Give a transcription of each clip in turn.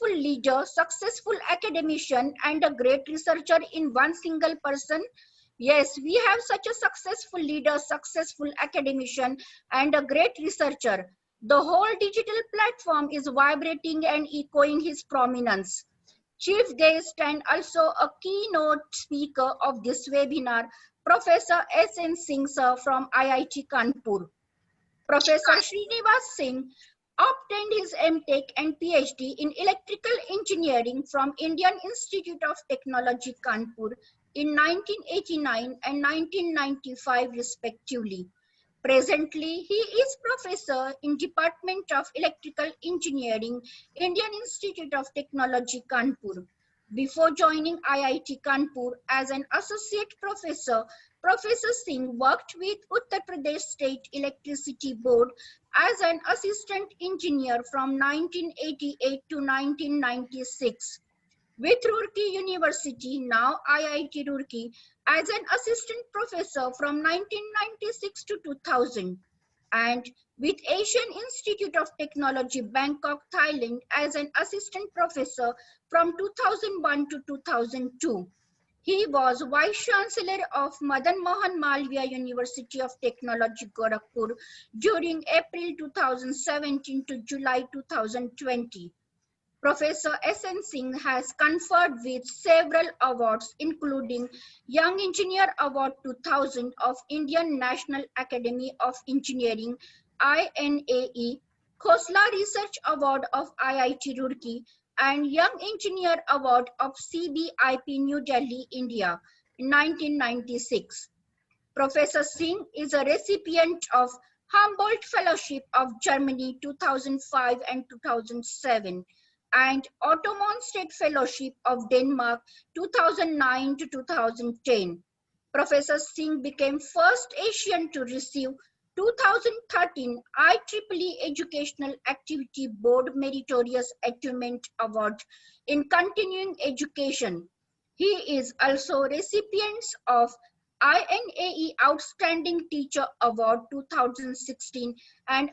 successful leader, successful academician, and a great researcher in one single person? Yes, we have such a successful leader, successful academician, and a great researcher. The whole digital platform is vibrating and echoing his prominence. Chief guest and also a keynote speaker of this webinar, Professor S.N. Singh sir from IIT Kanpur. Professor Srinivas Singh obtained his MTech and PhD in electrical engineering from Indian Institute of Technology Kanpur in 1989 and 1995 respectively. Presently, he is professor in Department of Electrical Engineering, Indian Institute of Technology, Kanpur. Before joining IIT Kanpur as an associate professor, Professor Singh worked with Uttar Pradesh State Electricity Board as an assistant engineer from 1988 to 1996. With Roorkee University, now IIT Roorkee, as an assistant professor from 1996 to 2000, and with Asian Institute of Technology, Bangkok, Thailand, as an assistant professor from 2001 to 2002. He was Vice Chancellor of Madan Mohan Malviya University of Technology, Gorakhpur during April 2017 to July 2020. Professor S.N. Singh has conferred with several awards, including Young Engineer Award 2000 of Indian National Academy of Engineering, INAE, Khosla Research Award of IIT Roorkee, and Young Engineer Award of CBIP New Delhi, India, in 1996. Professor Singh is a recipient of Humboldt Fellowship of Germany 2005 and 2007 and Ottoman State Fellowship of Denmark 2009 to 2010. Professor Singh became first Asian to receive 2013 IEEE Educational Activity Board Meritorious Achievement Award in Continuing Education. He is also recipient of INAE Outstanding Teacher Award 2016 and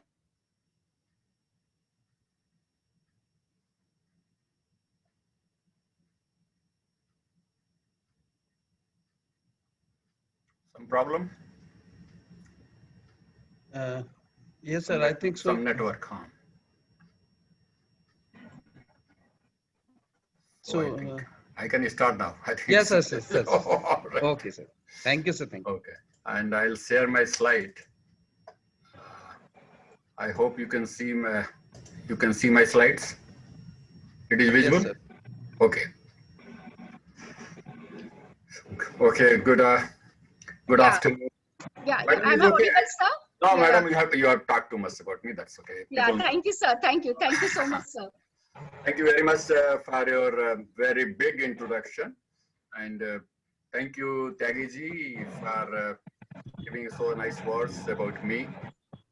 Some problem? Yes, sir, I think so. Some network, huh? So, I can start now. I think yes, sir. All right. Okay, sir. Thank you, sir. Thank you. Okay, and I'll share my slide. I hope you can see my slides. It is visible. Yes, sir. Okay. Okay. Good afternoon. Yeah, Madam, I'm is okay? audible, sir? No, Yeah. madam, you have talked too much about me. That's okay. Yeah, People, thank you, sir. Thank you so much, sir. Thank you very much for your very big introduction, and thank you, Tyagi, for giving so nice words about me.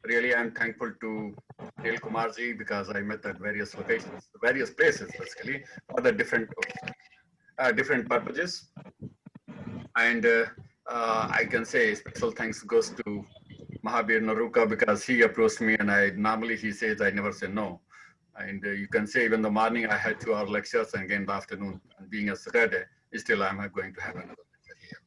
Really, I'm thankful to Dil Kumarji because I met at various locations, various places, basically, for the different purposes. And I can say special thanks goes to Mahabir Naruka because he approached me, and normally he says I never say no. And you can say even the morning I had 2-hour lectures, and again the afternoon, and being a Saturday, still I'm going to have another lecture here.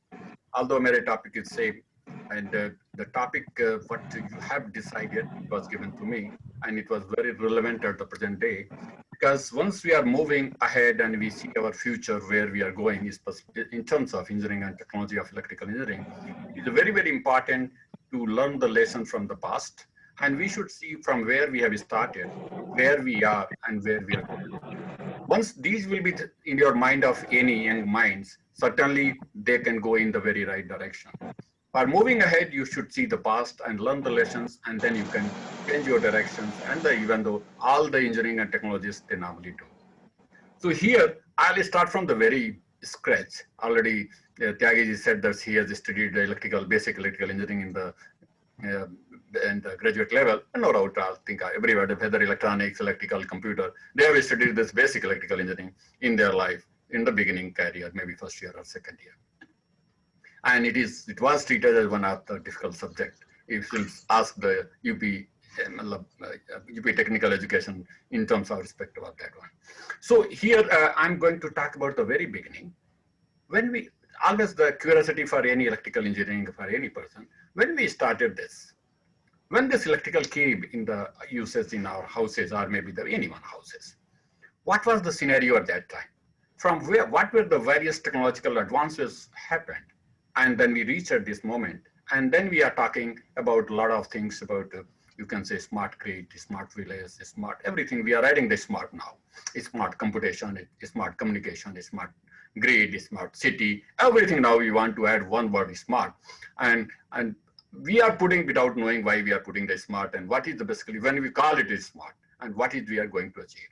Although my topic is same, and the topic what you have decided was given to me, and it was very relevant at the present day, because once we are moving ahead and we see our future where we are going is in terms of engineering and technology of electrical engineering, it's very, very important to learn the lesson from the past. And we should see from where we have started, where we are, and where we are going. Once these will be in your mind of any young minds, certainly they can go in the very right direction. For moving ahead, you should see the past and learn the lessons, and then you can change your directions, and even though all the engineering and technologies they normally do. So here, I'll start from the very scratch. Already, Tyagi said that he has studied basic electrical engineering in the graduate level, and no doubt, I think everybody, whether electronics, electrical, computer, they have studied this basic electrical engineering in their life, in the beginning career, maybe first year or second year. And it was treated as one of the difficult subject. If you ask the UP UP technical education in terms of respect about that one. So here I'm going to talk about the very beginning. When we, always the curiosity for any electrical engineering for any person, when we started this, when this electrical came in the uses in our houses or maybe the anyone houses, what was the scenario at that time? From where, what were the various technological advances happened? And then we reached at this moment. And then we are talking about a lot of things about, you can say smart grid, smart village, smart everything. We are adding the smart now. It's smart computation, it's smart communication, it's smart grid, smart city, everything now we want to add one word is smart. And we are putting without knowing why we are putting the smart and what is the basically when we call it is smart and what is we are going to achieve.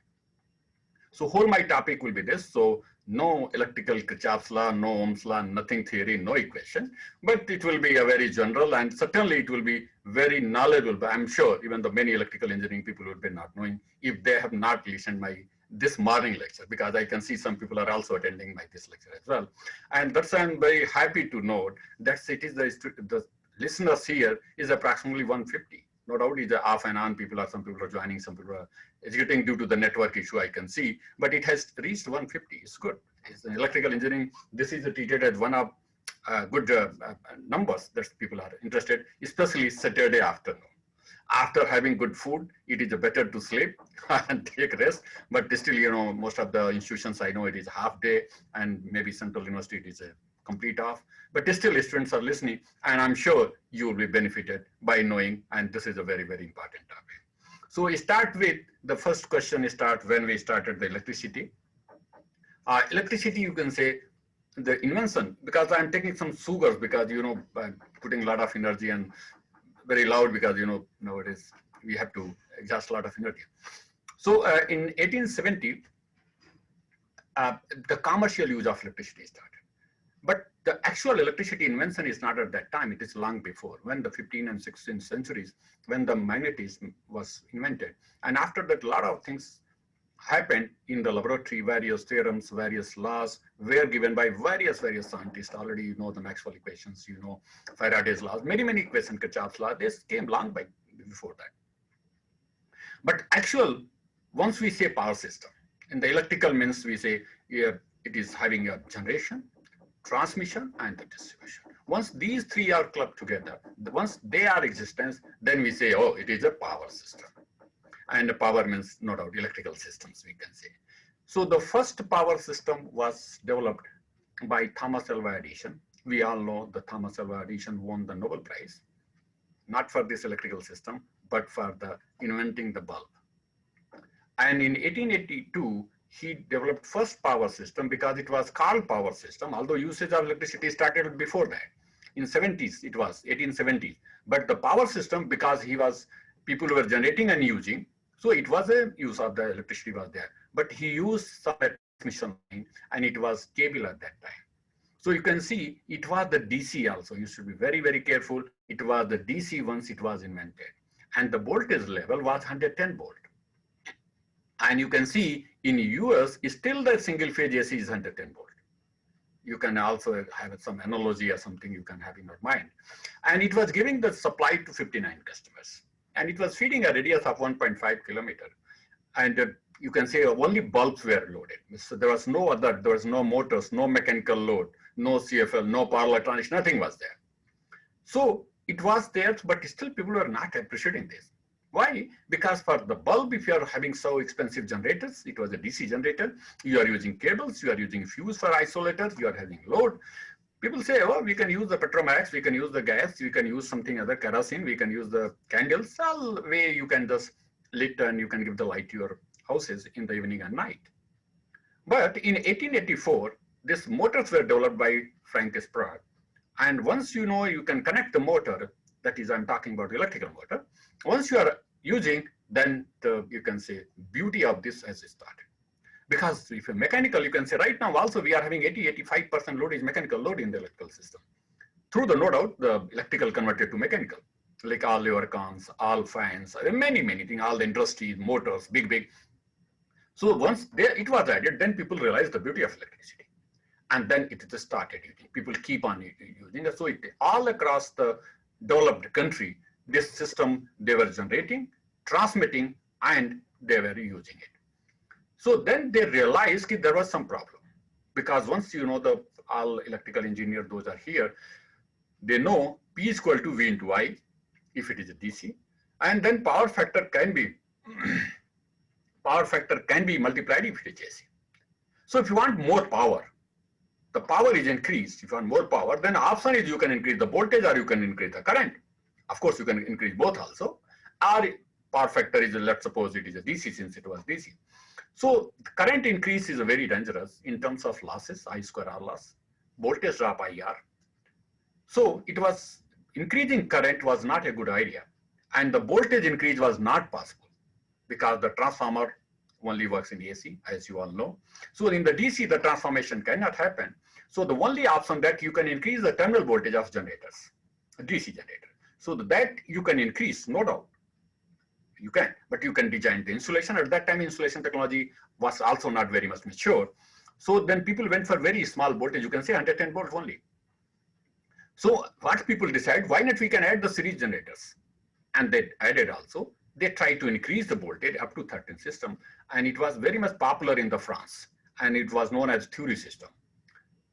So whole my topic will be this. So no electrical Kirchhoff's law, no Ohm's law, nothing theory, no equation, but it will be a very general and certainly it will be very knowledgeable. But I'm sure even the many electrical engineering people will be not knowing if they have not listened this morning lecture, because I can see some people are also attending this lecture as well. And that's I'm very happy to note that it is the listeners here is approximately 150. No doubt it's off and on people, or some people are joining, some people are executing due to the network issue I can see, but it has reached 150. It's good. It's in electrical engineering. This is treated as one of good numbers that people are interested, especially Saturday afternoon. After having good food, it is better to sleep and take rest. But still, you know, most of the institutions I know it is half day, and maybe Central University it is a complete off. But still, students are listening, and I'm sure you will be benefited by knowing. And this is a very, very important topic. So we start with the first question. Start when we started the electricity. Electricity, you can say the invention, because I'm taking some sugars because you know I'm putting a lot of energy and very loud because you know nowadays we have to exhaust a lot of energy. So in 1870, the commercial use of electricity started. But the actual electricity invention is not at that time. It is long before, when the 15th and 16th centuries, when the magnetism was invented. And after that, a lot of things happened in the laboratory. Various theorems, various laws were given by various scientists. Already you know the Maxwell equations, you know Faraday's laws, many equations, Kirchhoff's law. This came long before that. But actual, once we say power system, in the electrical means we say it is having a generation, transmission, and the distribution. Once these three are clubbed together, once they are existence, then we say, oh, it is a power system. And the power means no doubt electrical systems, we can say. So the first power system was developed by Thomas Alva Edison. We all know that Thomas Alva Edison won the Nobel Prize, not for this electrical system, but for inventing the bulb. And in 1882, he developed first power system because it was called power system, although usage of electricity started before that. In 70s, it was 1870s. But the power system, because people were generating and using, so it was a use of the electricity was there. But he used some transmission line and it was cable at that time. So you can see it was the DC also. You should be very careful. It was the DC once it was invented. And the voltage level was 110 volt. And you can see in US, still the single phase AC is 110 volt. You can also have some analogy or something you can have in your mind. And it was giving the supply to 59 customers. And it was feeding a radius of 1.5 kilometer. And you can say only bulbs were loaded. So there was no motors, no mechanical load, no CFL, no power electronics, nothing was there. So it was there, but still people were not appreciating this. Why? Because for the bulb, if you are having so expensive generators, it was a DC generator, you are using cables, you are using fuse for isolators, you are having load. People say, oh, we can use the Petromax, we can use the gas, we can use something other, kerosene, we can use the candles, all way you can just lit and you can give the light to your houses in the evening and night. But in 1884, these motors were developed by Frank Sprague. And once you know you can connect the motor, that is, I'm talking about electrical motor. Once you are using, then you can say beauty of this has started. Because if you're mechanical, you can say right now also we are having 85% load is mechanical load in the electrical system. Through the no doubt, the electrical converted to mechanical, like all your cons, all fans, many things, all the industries, motors, big. So once it was added, then people realized the beauty of electricity. And then it just started using. People keep on using it. So all across the developed country, this system they were generating, transmitting, and they were using it. So then they realized that there was some problem, because once you know the all electrical engineer, those are here, they know P is equal to V into I if it is a DC, and then power factor can be multiplied if it is AC. So if you want more power, the power is increased. If you want more power, then option is you can increase the voltage or you can increase the current. Of course, you can increase both also. Or power factor is, let's suppose it is a DC since it was DC. So the current increase is very dangerous in terms of losses, I square R loss, voltage drop IR. So it was increasing current was not a good idea. And the voltage increase was not possible because the transformer only works in AC, as you all know. So in the DC, the transformation cannot happen. So the only option that you can increase the terminal voltage of generators, a DC generator. So that you can increase, no doubt. You can, but you can design the insulation. At that time, insulation technology was also not very much mature. So then people went for very small voltage. You can say 110 volts only. So what people decide, why not we can add the series generators? And they added also. They tried to increase the voltage up to 13 system, and it was very much popular in the France, and it was known as Thury system.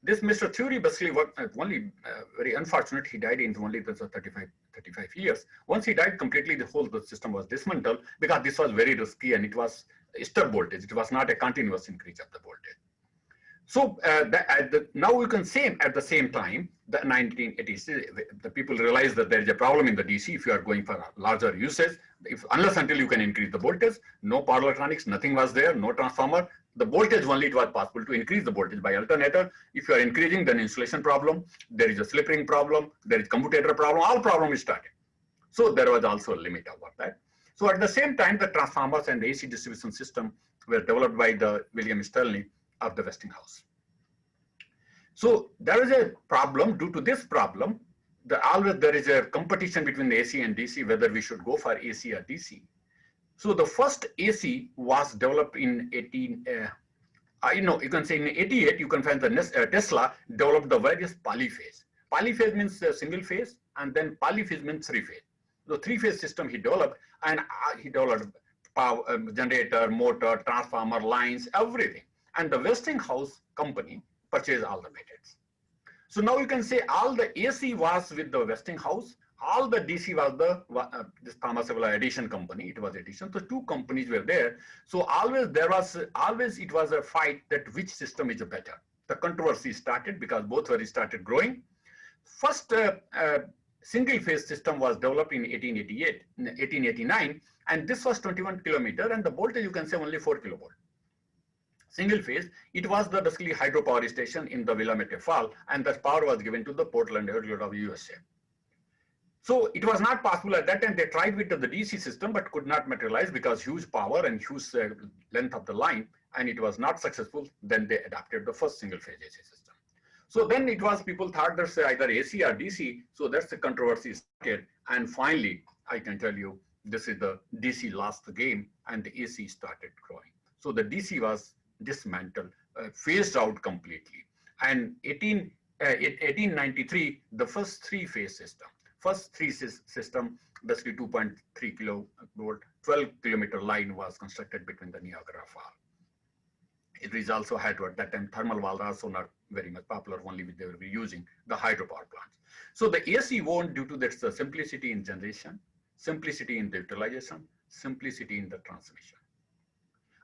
This Mr. Thury basically worked only, very unfortunate, he died in only 35 years. Once he died completely, the whole system was dismantled because this was very risky and it was step voltage. It was not a continuous increase of the voltage. So now we can say at the same time, the 1980s, the people realized that there is a problem in the DC if you are going for larger usage. Unless until you can increase the voltage, no power electronics, nothing was there, no transformer. The voltage only it was possible to increase the voltage by alternator. If you are increasing, then insulation problem, there is a slip ring problem, there is commutator problem, all problems started. So there was also a limit about that. So at the same time, the transformers and the AC distribution system were developed by the William Stirling of the Westinghouse. So there is a problem. Due to this problem, always there is a competition between the AC and DC, whether we should go for AC or DC. So the first AC was developed in you can say in 88, you can find the Tesla developed the various polyphase. Polyphase means single phase, and then polyphase means three phase. The three phase system he developed, and he developed power, generator, motor, transformer, lines, everything. And the Westinghouse company purchased all the patents. So now you can say all the AC was with the Westinghouse, all the DC was this Thomas Alva Edison company. It was Edison. So two companies were there. So always it was a fight that which system is better. The controversy started because both were started growing. First single phase system was developed in 1889, and this was 21 kilometer, and the voltage you can say only 4 kilovolt. Single phase, it was the basically hydropower station in the Willamette Fall, and that power was given to the Portland area of USA. So it was not possible at that time. They tried with the DC system, but could not materialize because huge power and huge length of the line, and it was not successful. Then they adopted the first single phase AC system. So then it was, people thought that's either AC or DC. So that's the controversy started. And finally, I can tell you, this is the DC lost the game and the AC started growing. So the DC was dismantled, phased out completely. And 1893, the first three-phase system, basically 2.3 kilovolt, 12 kilometer line was constructed between the Niagara Falls. It is also had at that time thermal was also not very much popular, only they were using the hydropower plants. So the AC won due to that simplicity in generation, simplicity in the utilization, simplicity in the transmission.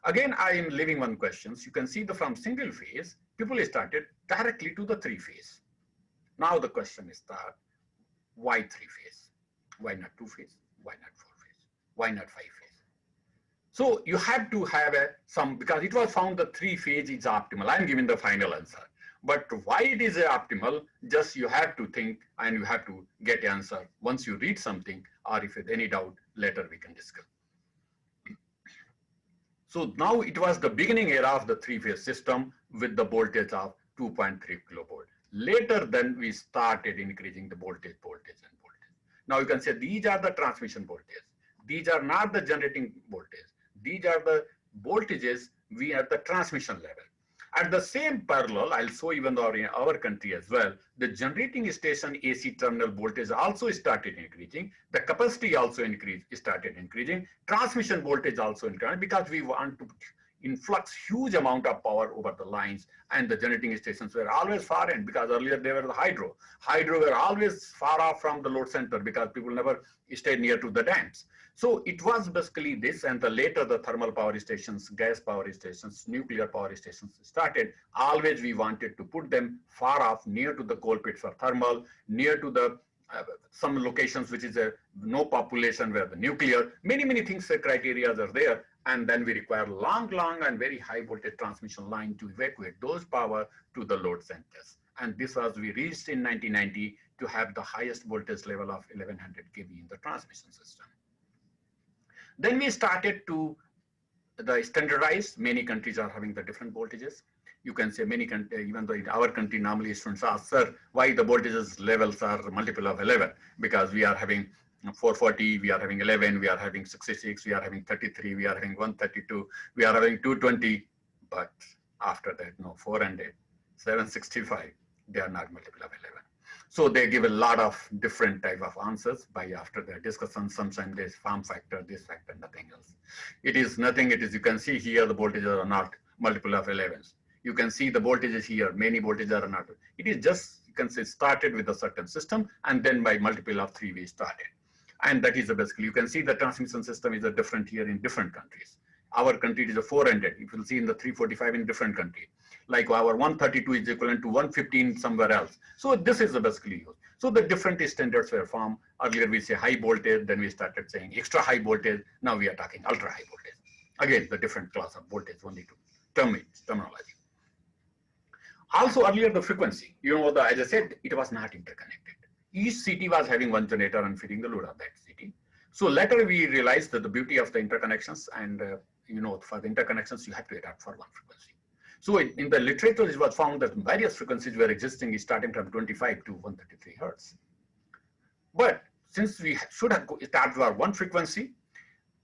Again, I am leaving one question. You can see from single phase, people started directly to the three phase. Now the question is that, why three phase? Why not two phase? Why not four phase? Why not five phase? So you have to have because it was found that three phase is optimal. I'm giving the final answer. But why it is optimal, just you have to think and you have to get answer once you read something, or if there's any doubt, later we can discuss. So now it was the beginning era of the three-phase system with the voltage of 2.3 kilovolt. Later then we started increasing the voltage. Now you can say these are the transmission voltage. These are not the generating voltage. These are the voltages we are at the transmission level. At the same parallel, I'll show even though in our country as well, the generating station AC terminal voltage also started increasing. The capacity also started increasing. Transmission voltage also increased because we want to influx huge amount of power over the lines, and the generating stations were always far end because earlier they were the hydro. Hydro were always far off from the load center because people never stayed near to the dams. So it was basically this, and the later the thermal power stations, gas power stations, nuclear power stations started. Always we wanted to put them far off, near to the coal pits for thermal, near to the some locations which is no population where the nuclear, many things, criteria are there. And then we require long and very high voltage transmission line to evacuate those power to the load centers. And this was, we reached in 1990 to have the highest voltage level of 1100 kV in the transmission system. Then we started to the standardized. Many countries are having the different voltages. You can say many countries, even though in our country normally students ask, sir, why the voltages levels are multiple of 11? Because we are having 440, we are having 11, we are having 66, we are having 33, we are having 132, we are having 220. But after that, no, 400, 765, they are not multiple of 11. So they give a lot of different type of answers by after their discussion. Sometimes there's form factor, this factor, nothing else. It is nothing. It is, you can see here the voltages are not multiple of 11s. You can see the voltages here, many voltages are not. It is just, you can say, started with a certain system, and then by multiple of 3 we started. And that is basically, you can see the transmission system is a different here in different countries. Our country is a 400. You will see in the 345 in different country. Like our 132 is equivalent to 115 somewhere else. So this is the basically used. So the different standards were formed. Earlier we say high voltage, then we started saying extra high voltage. Now we are talking ultra high voltage. Again, the different class of voltage only to terminology. Also earlier the frequency, you know, as I said, it was not interconnected. Each city was having one generator and feeding the load of that city. So later we realized that the beauty of the interconnections, and you know, for the interconnections you have to adapt for one frequency. So in the literature it was found that various frequencies were existing starting from 25 to 133 hertz. But since we should have started with one frequency,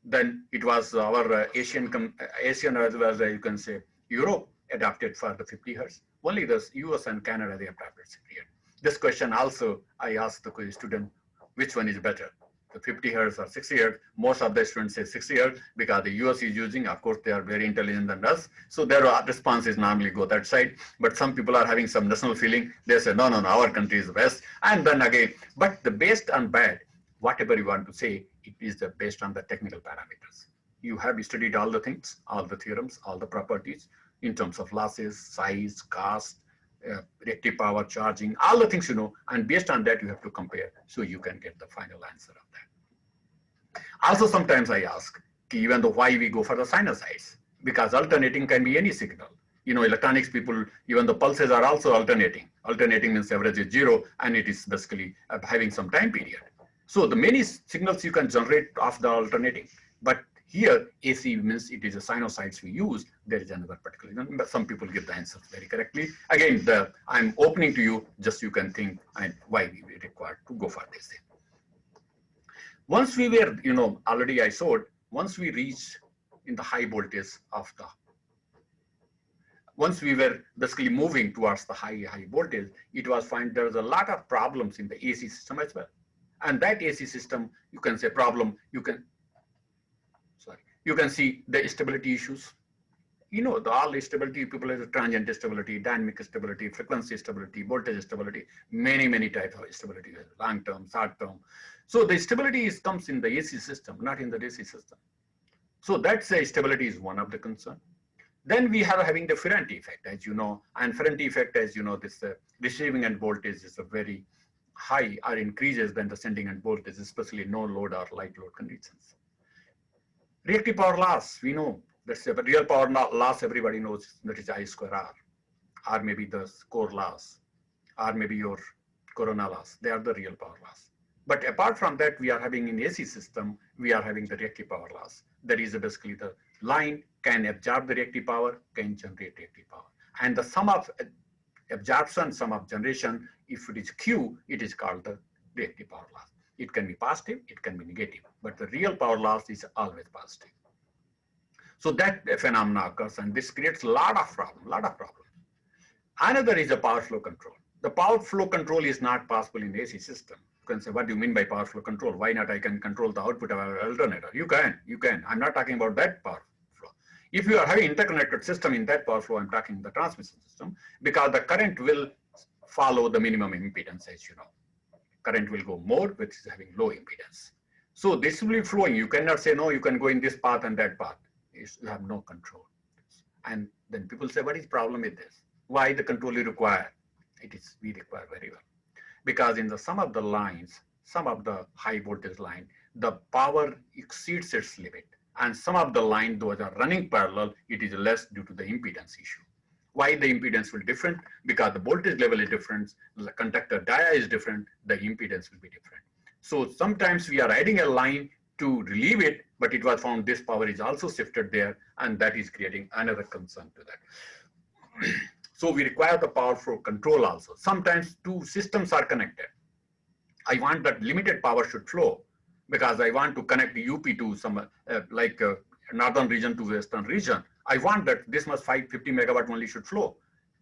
then it was our Asian as well as you can say Europe adapted for the 50 hertz. Only the US and Canada, they adapted 60 hertz. This question also, I asked the student, which one is better? The 50 hertz or 60 hertz? Most of the students say 60 hertz because the US is using, of course, they are very intelligent than us. So their response is normally go that side. But some people are having some national feeling. They say, no, our country is the best. And then again, but the best and bad, whatever you want to say, it is based on the technical parameters. You have studied all the things, all the theorems, all the properties in terms of losses, size, cost, reactive power, charging, all the things you know, and based on that you have to compare so you can get the final answer of that. Also sometimes I ask, even though why we go for the sinusoids, because alternating can be any signal. You know, electronics people, even the pulses are also alternating. Alternating means average is 0 and it is basically having some time period. So the many signals you can generate off the alternating, but here AC means it is a sinusoids we use. There is another particular, but some people give the answers very correctly. Again, I'm opening to you, just you can think and why we required to go for this. Once we were, you know, already I showed, once we reached in the high voltage of the, once we were basically moving towards the high voltage, it was found there was a lot of problems in the AC system as well. And that AC system, you can say problem, you can see the stability issues. You know, all the stability, people have transient stability, dynamic stability, frequency stability, voltage stability, many types of stability, long term, short term. So the stability comes in the AC system, not in the DC system. So that's stability is one of the concern. Then we have having the Ferranti effect, as you know, and Ferranti effect, as you know, this receiving end voltage is a very high or increases than the sending end voltage, especially no load or light load conditions. Reactive power loss, we know that's a real power loss, everybody knows that is I square R, or maybe the core loss, or maybe your corona loss. They are the real power loss. But apart from that, we are having in AC system, we are having the reactive power loss. That is basically the line can absorb the reactive power, can generate reactive power. And the sum of absorption, sum of generation, if it is Q, it is called the reactive power loss. It can be positive, it can be negative, but the real power loss is always positive. So that phenomena occurs, and this creates a lot of problems. Another is the power flow control. The power flow control is not possible in the AC system. You can say, what do you mean by power flow control? Why not I can control the output of an alternator? You can. I'm not talking about that power flow. If you are having interconnected system in that power flow, I'm talking the transmission system, because the current will follow the minimum impedance, as you know. Current will go more, which is having low impedance. So this will be flowing. You cannot say, no, you can go in this path and that path. You have no control. And then people say, what is the problem with this? Why the control you require? It is, we require very well. Because in some of the lines, some of the high voltage line, the power exceeds its limit. And some of the line, those are running parallel, it is less due to the impedance issue. Why the impedance will be different? Because the voltage level is different, the conductor dia is different, the impedance will be different. So sometimes we are adding a line to relieve it, but it was found this power is also shifted there, and that is creating another concern to that. So we require the power flow control also. Sometimes two systems are connected. I want that limited power should flow because I want to connect the UP to some northern region to western region. I want that this much 550 megawatt only should flow,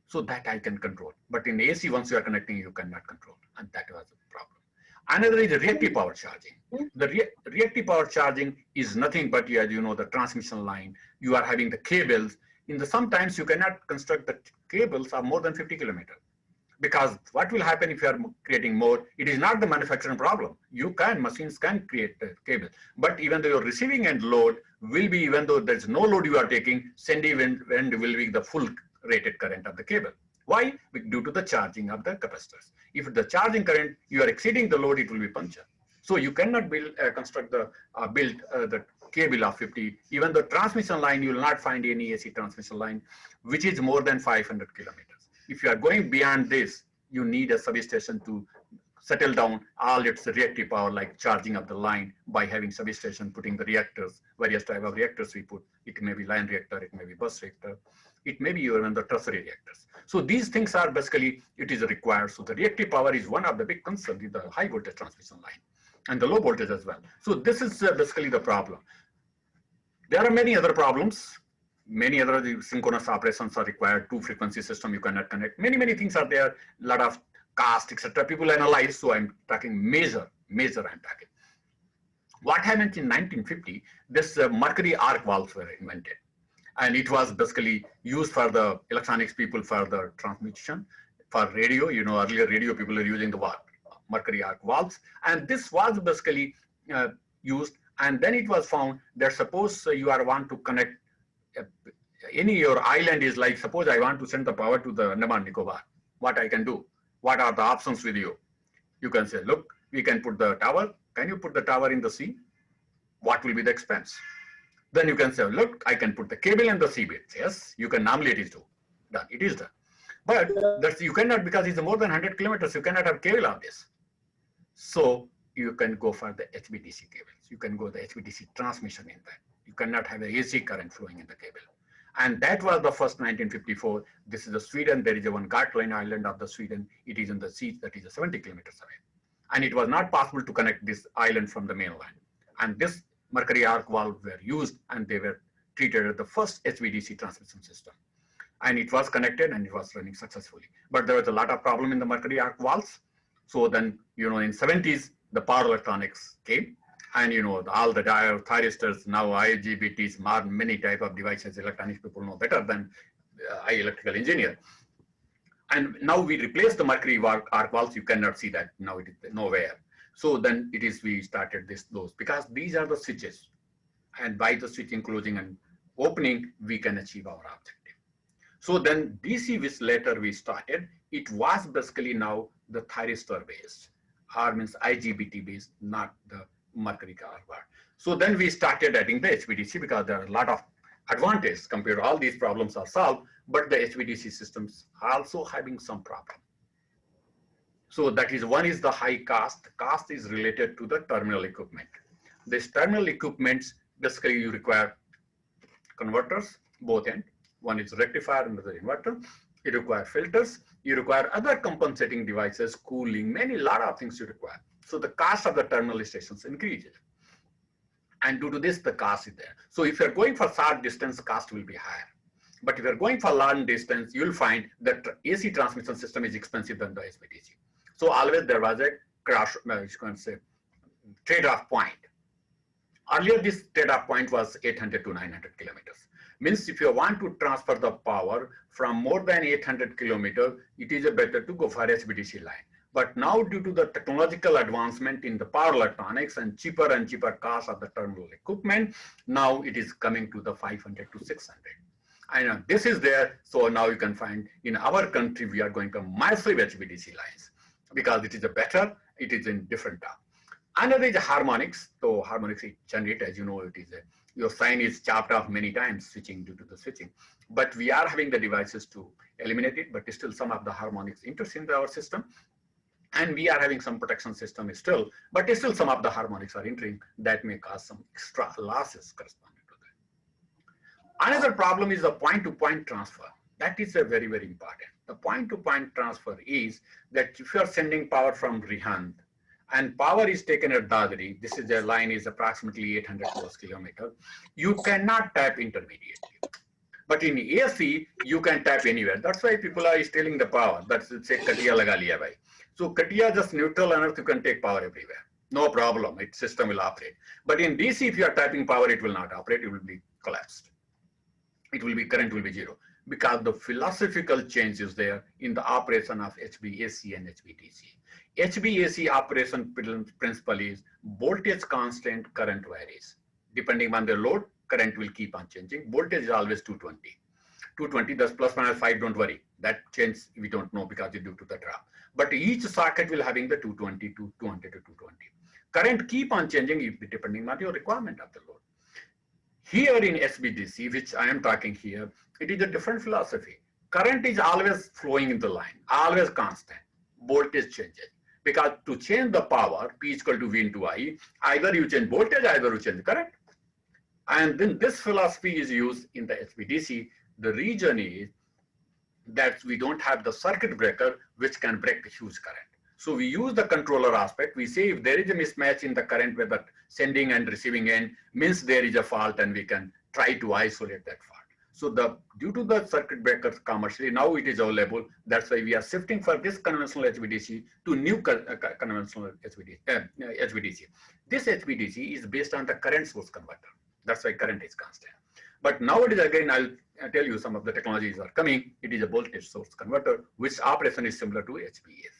so that I can control. But in AC, once you are connecting, you cannot control, and that was a problem. Another is the reactive power charging. The reactive power charging is nothing but, as you know, the transmission line. You are having the cables. Sometimes you cannot construct the cables are more than 50 kilometers. Because what will happen if you are creating more? It is not the manufacturing problem. Machines can create the cable. But even though your receiving end load will be, even though there's no load you are taking, sending end will be the full rated current of the cable. Why? Due to the charging of the capacitors. If the charging current, you are exceeding the load, it will be punctured. So you cannot construct the cable of 50. Even the transmission line, you will not find any AC transmission line, which is more than 500 kilometers. If you are going beyond this, you need a substation to settle down all its reactive power, like charging of the line by having substation, putting the reactors, various type of reactors we put. It may be line reactor, it may be bus reactor, it may be even the tertiary reactors. So these things are basically, it is required. So the reactive power is one of the big concerns in the high voltage transmission line and the low voltage as well. So this is basically the problem. There are many other problems. Many other synchronous operations are required. Two frequency system you cannot connect. Many things are there. A lot of cost, etc. People analyze. So I'm talking major. I'm talking. What happened in 1950? This mercury arc valves were invented, and it was basically used for the electronics people for the transmission for radio. You know, earlier radio people were using the mercury arc valves, and this was basically used. And then it was found that suppose you want to connect your island is like, suppose I want to send the power to the Andaman Nicobar. What I can do? What are the options with you? You can say, look, we can put the tower. Can you put the tower in the sea? What will be the expense? Then you can say, look, I can put the cable in the seabed. Yes, you can. Normally it is done. It is done. But that's, you cannot, because it's more than 100 kilometers. You cannot have cable on this. So you can go for the HVDC cables. You can go the HVDC transmission in that. You cannot have a AC current flowing in the cable. And that was the first 1954. This is the Sweden. There is a one Gotland island of the Sweden. It is in the sea that is 70 kilometers away. And it was not possible to connect this island from the mainland. And this mercury arc valve were used, and they were treated as the first HVDC transmission system. And it was connected and it was running successfully. But there was a lot of problem in the mercury arc valves. So then, you know, in 70s, the power electronics came, and you know, all the diode thyristors, now IGBTs, many type of devices, electronics people know better than I electrical engineer. And now we replace the mercury arc valves. You cannot see that now, it is nowhere. So then we started those, because these are the switches, and by the switching, closing and opening, we can achieve our objective. So then DC, which later we started, it was basically now the thyristor based, or means IGBT based, not the mercury arc valve. So then we started adding the HVDC, because there are a lot of advantages compared to all these problems are solved, but the HVDC systems are also having some problem. So that is, one is the high cost. The cost is related to the terminal equipment. This terminal equipments, basically you require converters, both end. One is rectifier, another inverter. You require filters. You require other compensating devices, cooling, lot of things you require. So the cost of the terminal stations increases. And due to this, the cost is there. So if you're going for short distance, cost will be higher. But if you're going for long distance, you'll find that AC transmission system is expensive than the HVDC. So always there was a crash, trade-off point. Earlier, this trade-off point was 800 to 900 kilometers. Means if you want to transfer the power from more than 800 kilometers, it is better to go for HVDC line. But now due to the technological advancement in the power electronics and cheaper cost of the terminal equipment, now it is coming to the 500 to 600. And this is there, so now you can find in our country, we are going to massive HVDC lines because it is a better, it is in different term. Another is harmonics. So harmonics is generate, as you know, it is your sign is chopped off many times switching due to the switching. But we are having the devices to eliminate it, but still some of the harmonics enters into our system. And we are having some protection system still, but still some of the harmonics are entering that may cause some extra losses corresponding to that. Another problem is the point-to-point transfer. That is a very, very important. The point-to-point transfer is that if you are sending power from Rihand and power is taken at Dadri, this is a line is approximately 800 plus kilometers, you cannot tap intermediately. But in AC, you can tap anywhere. That's why people are stealing the power. That's say Katia laga liya bhai. So Katia just neutral on earth, you can take power everywhere. No problem, its system will operate. But in DC, if you are tapping power, it will not operate, it will be collapsed. It will be, current will be zero. Because the philosophical change is there in the operation of HVAC and HVDC. HVAC operation principle is voltage constant, current varies. Depending on the load, current will keep on changing. Voltage is always 220. 220, that's plus minus 5, don't worry. That change we don't know because it's due to the drop. But each socket will having the 220 to 200 to 220. Current keep on changing depending on your requirement of the load. Here in HVDC, which I am talking here, it is a different philosophy. Current is always flowing in the line, always constant. Voltage changes. Because to change the power, P is equal to V into I, either you change voltage, either you change current. And then this philosophy is used in the HVDC. The reason is that we don't have the circuit breaker which can break the huge current. So we use the controller aspect. We say if there is a mismatch in the current where the sending and receiving end means there is a fault, and we can try to isolate that fault. So due to the circuit breakers commercially, now it is available. That's why we are shifting for this conventional HVDC to new conventional HVDC. This HVDC is based on the current source converter. That's why current is constant. But nowadays, again, I'll tell you some of the technologies are coming. It is a voltage source converter, which operation is similar to HVAC.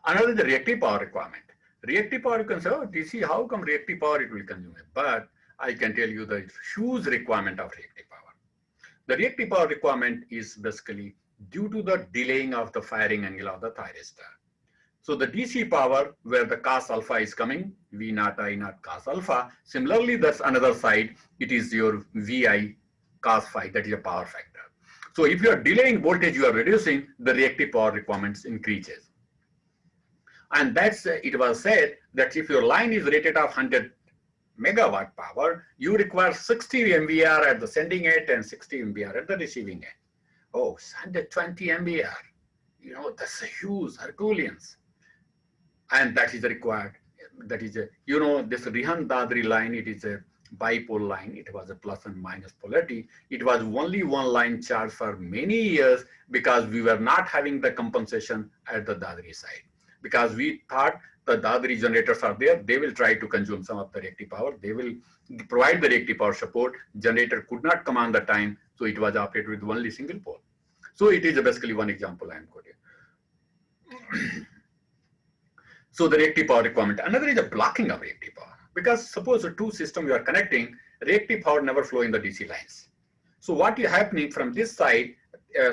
Another is the reactive power requirement. Reactive power, you can say, oh, DC, how come reactive power it will consume it? But I can tell you the huge requirement of reactive power. The reactive power requirement is basically due to the delaying of the firing angle of the thyristor. So the DC power where the cos alpha is coming, V naught I naught cos alpha. Similarly, that's another side. It is your VI cos phi, that is a power factor. So if you are delaying voltage, you are reducing, the reactive power requirements increases. And that's, it was said that if your line is rated of 100 megawatt power, you require 60 MVAR at the sending end and 60 MVAR at the receiving end. Oh, 120 MVAR, you know, that's a huge Herculeans. And that is required. That is you know, this Rihand Dadri line, it is a bipole line. It was a plus and minus polarity. It was only one line charge for many years because we were not having the compensation at the Dadri side. Because we thought the Dadri generators are there, they will try to consume some of the reactive power. They will provide the reactive power support. Generator could not come on the time, so it was operated with only single pole. So it is basically one example I am quoting. So the reactive power requirement. Another is the blocking of reactive power. Because suppose the two systems you are connecting, reactive power never flow in the DC lines. So what is happening from this side,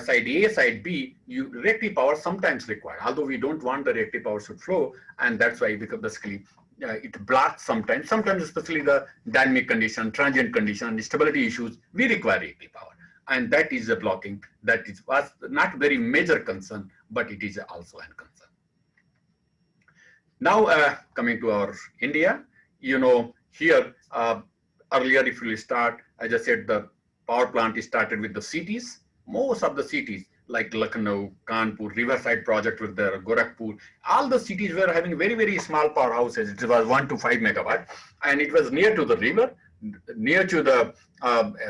side A, side B, reactive power sometimes required, although we don't want the reactive power should flow, and that's why because basically it blocks sometimes, especially the dynamic condition, transient condition, stability issues, we require reactive power. And that is a blocking that was not very major concern, but it is also a concern. Now coming to our India, you know, here earlier if we start, as I said, the power plant is started with the cities. Most of the cities like Lucknow, Kanpur, Riverside project with the Gorakhpur, all the cities were having very, very small powerhouses. It was 1 to 5 megawatt, and it was near to the river, near to the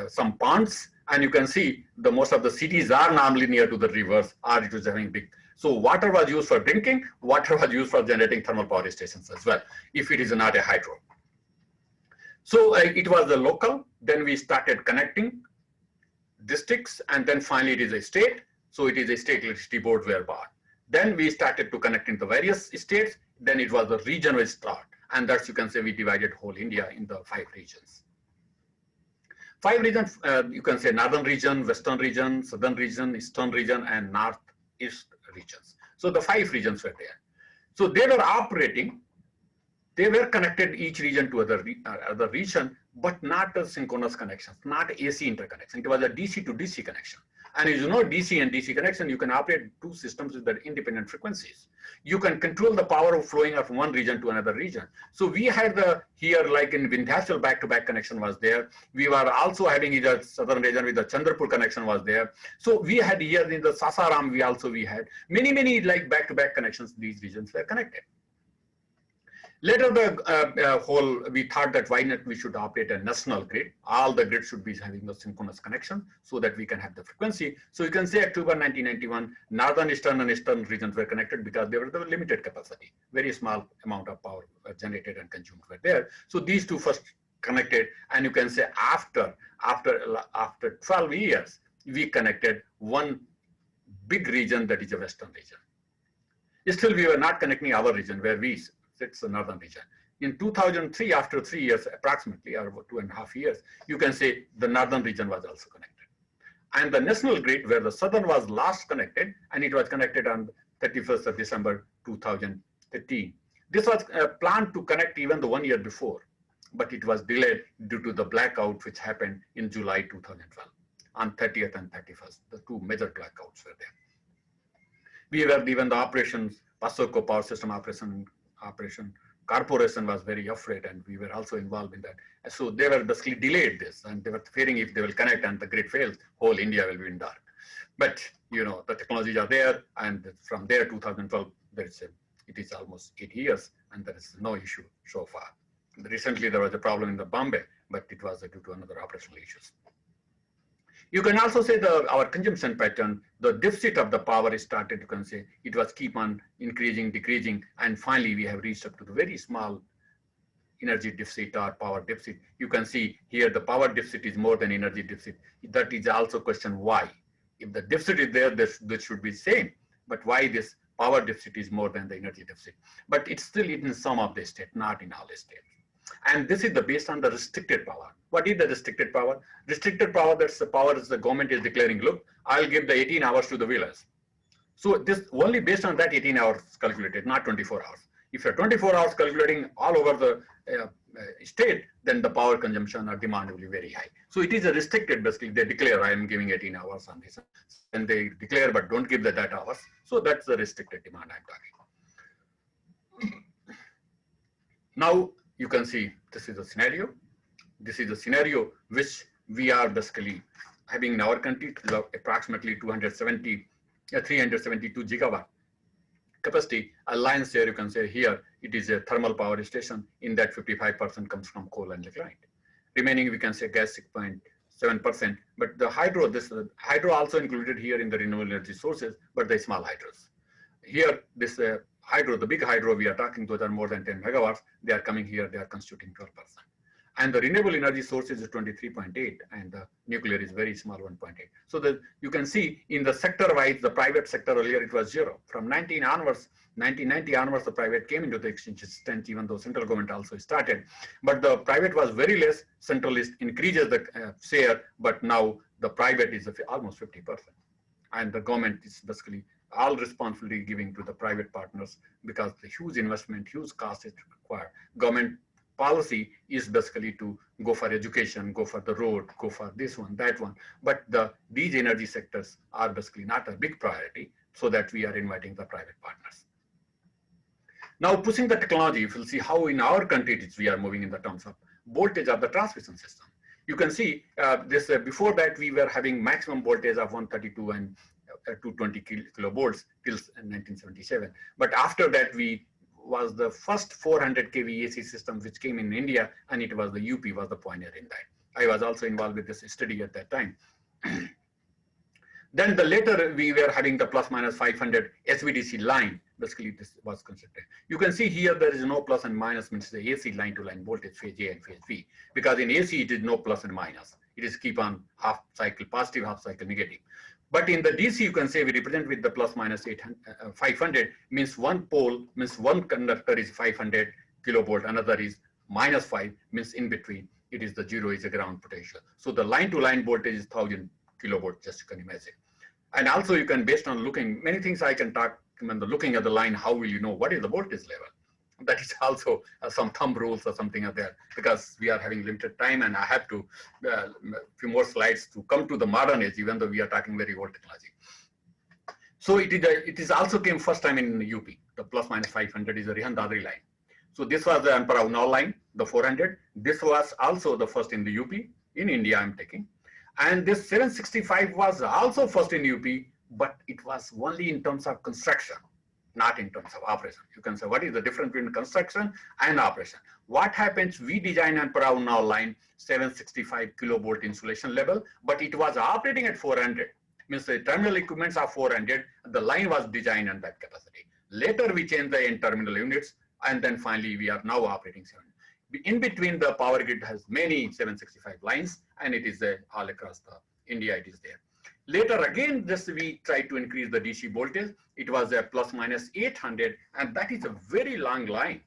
some ponds, And you can see the most of the cities are normally near to the rivers, or it was having big. So water was used for drinking, water was used for generating thermal power stations as well, if it is not a hydro. So it was the local, then we started connecting districts, and then finally it is a state. So it is a state electricity board were bought. Then we started to connect into various states, then it was the region which start. And that's, you can say, we divided whole India in the 5 regions. 5 regions, you can say northern region, western region, southern region, eastern region, and northeast regions. So the 5 regions were there. So they were operating, they were connected each region to other region, but not a synchronous connection, not AC interconnection. It was a DC to DC connection. And as you know, DC and DC connection, you can operate 2 systems with their independent frequencies. You can control the power of flowing from one region to another region. So we had here, like in Vindhyachal, back-to-back connection was there. We were also having either southern region with the Chandrapur connection was there. So we had here in the Sasaram, we had many like back-to-back connections. These regions were connected. Later, we thought that why not we should operate a national grid. All the grids should be having the synchronous connection so that we can have the frequency. So you can say October 1991, northern, eastern, and eastern regions were connected because they were the limited capacity. Very small amount of power generated and consumed were there. So these 2 first connected, and you can say after 12 years, we connected one big region, that is a western region. Still, we were not connecting our region where it's the northern region. In 2003, after 3 years approximately, or 2.5 years, you can say the northern region was also connected. And the national grid, where the southern was last connected, and it was connected on 31st of December 2013. This was planned to connect even the 1 year before, but it was delayed due to the blackout which happened in July 2012. On 30th and 31st, the 2 major blackouts were there. We were given the operations, PASOCO Power System Operation Corporation was very afraid, and we were also involved in that. So they were basically delayed this, and they were fearing if they will connect and the grid fails, whole India will be in dark. But you know, the technologies are there, and from there 2012, it is almost 8 years, and there is no issue so far. Recently there was a problem in the Bombay, but it was due to another operational issues. You can also say our consumption pattern, the deficit of the power started, you can say, it was keep on increasing, decreasing, and finally we have reached up to the very small energy deficit or power deficit. You can see here the power deficit is more than energy deficit. That is also question why. If the deficit is there, this should be same, but why this power deficit is more than the energy deficit? But it's still in some of the state, not in all the states. And this is based on the restricted power. What is the restricted power? Restricted power, that's the power the government is declaring, look, I'll give the 18 hours to the village. So this only based on that 18 hours calculated, not 24 hours. If you're 24 hours calculating all over the state, then the power consumption or demand will be very high. So it is a restricted, basically, they declare I am giving 18 hours on this. And they declare, but don't give that hours. So that's the restricted demand I'm talking. Now, you can see this is a scenario. This is a scenario which we are basically having in our country, approximately 372 gigawatt capacity. A lion's share, you can say here, it is a thermal power station. In that 55% comes from coal and lignite. Remaining, we can say gas 6.7%. But the hydro, hydro also included here in the renewable energy sources, but the small hydros. Here, this hydro, the big hydro we are talking to, are more than 10 megawatts. They are coming here, they are constituting 12%. And the renewable energy sources is 23.8, and the nuclear is very small, 1.8. So that you can see in the sector-wise, the private sector earlier it was 0. From 1990 onwards, the private came into the exchange system, even though central government also started. But the private was very less. Centralist increases the share, but now the private is almost 50%. And the government is basically all responsibility giving to the private partners because the huge investment, huge cost is required. Government policy is basically to go for education, go for the road, go for this one, that one. But these energy sectors are basically not a big priority, so that we are inviting the private partners. Now, pushing the technology, if you'll see how in our country we are moving in the terms of voltage of the transmission system. You can see before that we were having maximum voltage of 132 and 220 kilovolts till 1977. But after that, was the first 400 kV AC system which came in India, and it was the UP was the pioneer in that. I was also involved with this study at that time. Then the later we were having the plus minus 500 HVDC line. Basically, this was constructed. You can see here there is no plus and minus, means the AC line to line voltage, phase A and phase B. Because in AC it is no plus and minus. It is keep on half cycle positive, half cycle negative. But in the DC, you can say we represent with the plus minus 500, means one pole, means one conductor is 500 kilovolt, another is minus 5, means in between it is the 0 is a ground potential. So the line to line voltage is 1000 kilovolt, just you can imagine. And also you can, based on looking, many things I can talk, when the looking at the line, how will you know what is the voltage level? That is also some thumb rules or something are there, because we are having limited time and I have to few more slides to come to the modern age, even though we are talking very old technology. So it is also came first time in UP. The plus minus 500 is a Rehan Dadri line. So this was the Ampara Unnao line, the 400. This was also the first in the UP. In India, I'm taking. And this 765 was also first in UP, but it was only in terms of construction, not in terms of operation. You can say, what is the difference between construction and operation? What happens, we design Ampara Unnao line 765 kilovolt insulation level, but it was operating at 400. Means the terminal equipments are 400, the line was designed on that capacity. Later we changed the end terminal units, and then finally we are now operating 700. In between, the power grid has many 765 lines, and it is all across the India, it is there. Later again, this we tried to increase the DC voltage. It was a plus minus 800, and that is a very long line.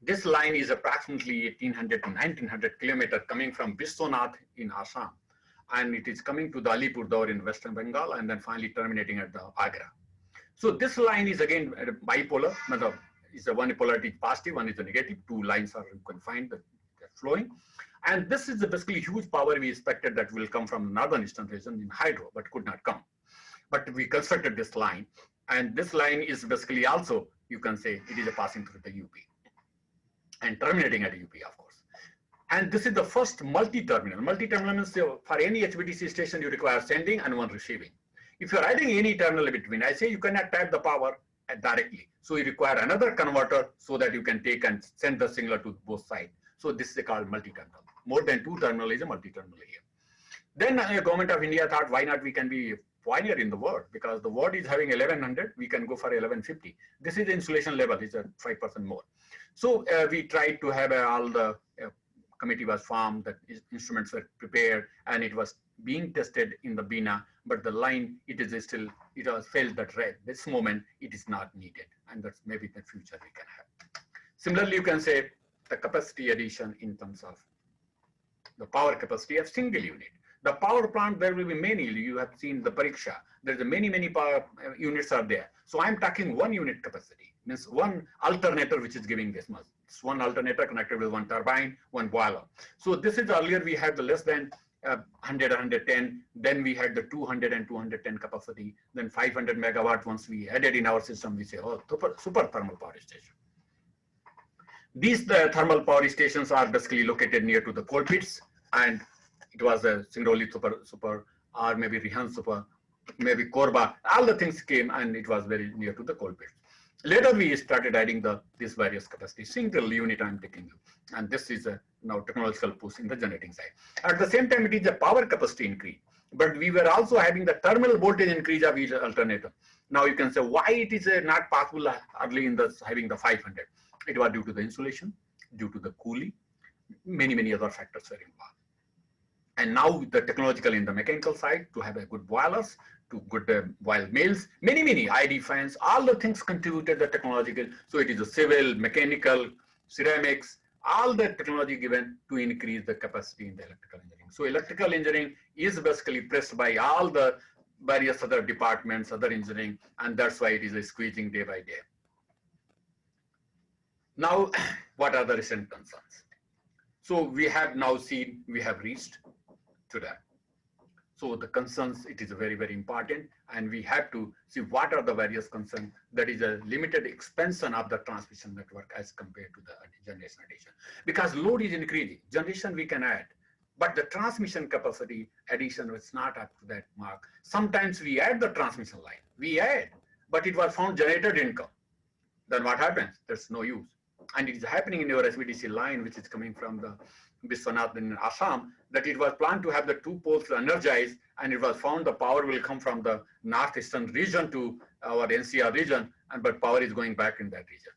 This line is approximately 1800 to 1900 kilometers coming from Biswanath in Assam, and it is coming to the Alipurduar in Western Bengal, and then finally terminating at the Agra. So this line is again bipolar. Is a one polarity positive, one is a negative. Two lines are, you can find that flowing. And this is basically huge power we expected that will come from northern eastern region in hydro, but could not come. But we constructed this line, and this line is basically also, you can say, it is a passing through the UP and terminating at UP, of course. And this is the first multi-terminal. Multi-terminal means for any HVDC station, you require sending and one receiving. If you're adding any terminal between, I say you cannot tap the power directly. So you require another converter so that you can take and send the signal to both sides. So this is called multi-terminal. More than two terminal is a multi-terminal here. Then the government of India thought, why not we can be pioneer in the world, because the world is having 1100, we can go for 1150. This is the insulation level, is a 5% more. So we tried to have all the committee was formed, that instruments were prepared, and it was being tested in the Bina, but the line, it is still, it was felt that this moment it is not needed, and that's maybe the future we can have. Similarly, you can say the capacity addition in terms of the power capacity of single unit. The power plant, there will be many, you have seen the Pariksha, there's many power units are there. So I'm talking one unit capacity, means one alternator which is giving this much. It's one alternator connected with one turbine, one boiler. So this is earlier we had the less than 100, 110, then we had the 200 and 210 capacity, then 500 megawatt once we added in our system, we say, oh, super thermal power station. These thermal power stations are basically located near to the coal pits, and it was a Singrauli super, or maybe Rehan super, maybe Korba, all the things came, and it was very near to the coal pits. Later we started adding these various capacities. Single unit I'm taking you, and this is a now technological push in the generating side. At the same time, it is a power capacity increase, but we were also having the terminal voltage increase of each alternator. Now you can say why it is not possible early in the having the 500. It was due to the insulation, due to the cooling, many other factors were involved. And now the technological in the mechanical side to have a good boilers, to good boil mills, many ID fans, all the things contributed the technological. So it is a civil, mechanical, ceramics, all the technology given to increase the capacity in the electrical engineering. So electrical engineering is basically pressed by all the various other departments, other engineering, and that's why it is a squeezing day by day. Now, what are the recent concerns? So we have now seen, we have reached to that. So the concerns, it is very important, and we have to see what are the various concerns. That is a limited expansion of the transmission network as compared to the generation addition. Because load is increasing, generation we can add, but the transmission capacity addition was not up to that mark. Sometimes we add the transmission line, we add, but it was found generated income. Then what happens? There's no use. And it is happening in your HVDC line, which is coming from the Biswanath in Assam, that it was planned to have the two poles energized, and it was found the power will come from the northeastern region to our NCR region, but power is going back in that region.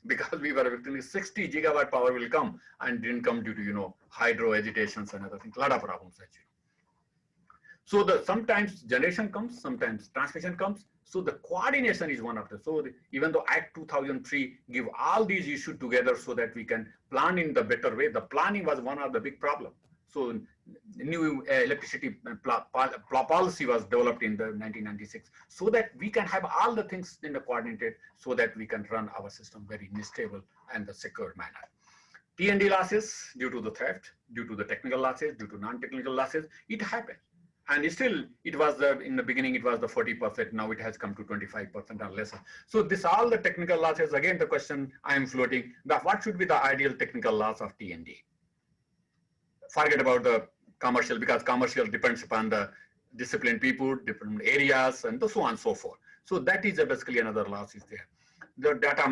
Because we were expecting 60 gigawatt power will come and didn't come due to, hydro agitations and other things, a lot of problems actually. So sometimes generation comes, sometimes transmission comes. So the coordination is one of the, even though Act 2003 give all these issues together so that we can plan in the better way, the planning was one of the big problem. So new electricity policy was developed in the 1996 so that we can have all the things in the coordinated so that we can run our system very stable and the secure manner. T&D losses due to the theft, due to the technical losses, due to non-technical losses, it happened. And still, it was in the beginning, it was the 40%. Now it has come to 25% or less. So this all the technical losses. Again, the question I am floating: what should be the ideal technical loss of T&D? Forget about the commercial, because commercial depends upon the disciplined people, different areas, and so on and so forth. So that is basically another loss is there. The data,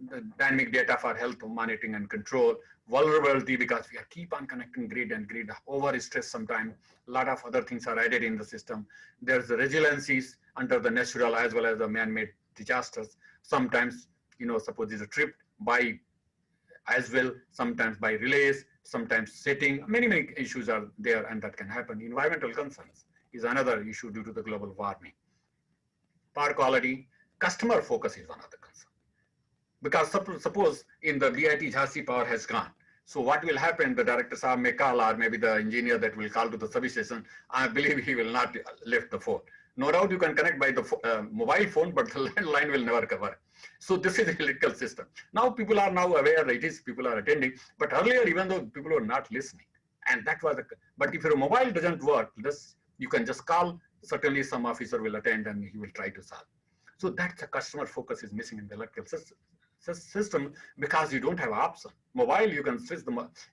the dynamic data for health monitoring and control, vulnerability, because we are keep on connecting grid and grid over stress sometimes. A lot of other things are added in the system. There's the resiliencies under the natural as well as the man-made disasters. Sometimes, suppose it's a trip by as well, sometimes by relays, sometimes setting, many issues are there, and that can happen. Environmental concerns is another issue due to the global warming. Power quality, customer focus is one of the concerns. Because suppose in the BIT Jhansi power has gone. So what will happen? The director Saab may call, or maybe the engineer that will call to the substation. I believe he will not lift the phone. No doubt you can connect by the mobile phone, but the landline will never cover. So this is the electrical system. Now people are now aware it is, people are attending, but earlier, even though people were not listening, and that was, but if your mobile doesn't work, you can just call, certainly some officer will attend and he will try to solve. So that's the customer focus is missing in the electrical system because you don't have an option. Mobile, you can switch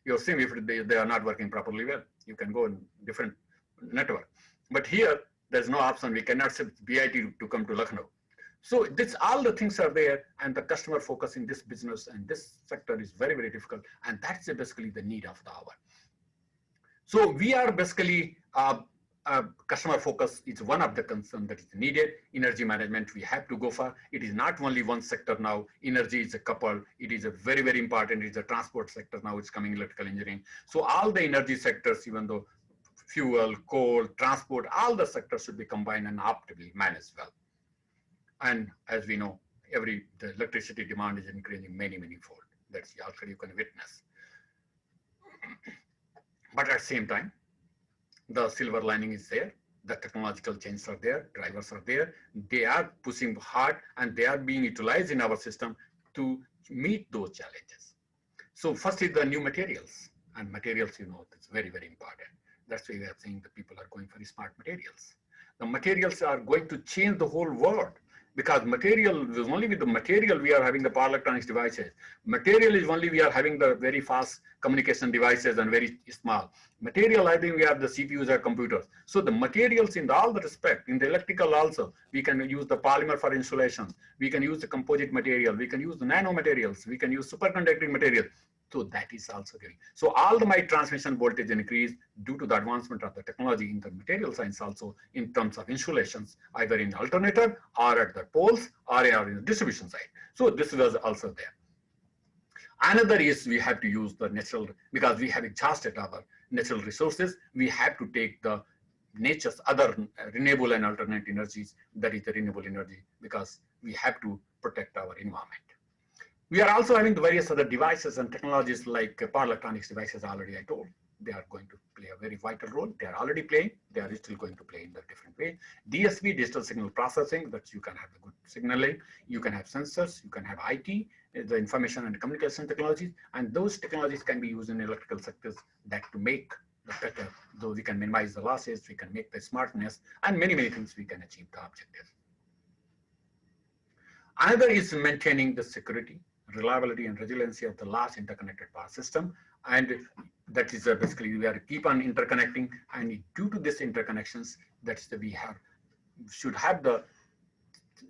your SIM if they are not working properly well. You can go in different network. But here, there's no option. We cannot set BIT to come to Lucknow. So all the things are there, and the customer focus in this business and this sector is very, very difficult. And that's basically the need of the hour. So we are basically, customer focus is one of the concerns that is needed. Energy management, we have to go for. It is not only one sector now. Energy is a couple. It is a very, very important. It is a transport sector now. It's coming electrical engineering. So all the energy sectors, even though fuel, coal, transport, all the sectors should be combined and optimally managed well. And as we know, the electricity demand is increasing many fold. That's also you can witness. But at the same time, the silver lining is there. The technological changes are there. Drivers are there. They are pushing hard, and they are being utilized in our system to meet those challenges. So first is the new materials, and materials, it's very, very important. That's why we are saying the people are going for smart materials. The materials are going to change the whole world, because material is only with the material we are having the power electronics devices. Material is only we are having the very fast communication devices and very small. Material, I think we have the CPUs or computers. So the materials in all the respect, in the electrical also, we can use the polymer for insulations. We can use the composite material. We can use the nano materials. We can use superconducting material. So that is also giving. So all my transmission voltage increase due to the advancement of the technology in the material science also in terms of insulations, either in the alternator or at the poles or in the distribution side. So this was also there. Another is we have to use the natural, because we have exhausted our natural resources. We have to take the nature's other renewable and alternate energies, that is the renewable energy, because we have to protect our environment. We are also having the various other devices and technologies like power electronics devices already I told. They are going to play a very vital role. They are already playing. They are still going to play in a different way. DSP, digital signal processing, that you can have the good signaling. You can have sensors. You can have IT, the information and communication technologies. And those technologies can be used in electrical sectors that to make the better, though we can minimize the losses, we can make the smartness, and many things we can achieve the objective. Another is maintaining the security, reliability, and resiliency of the large interconnected power system. And that is basically we are keep on interconnecting, and due to this interconnections, that's the we should have the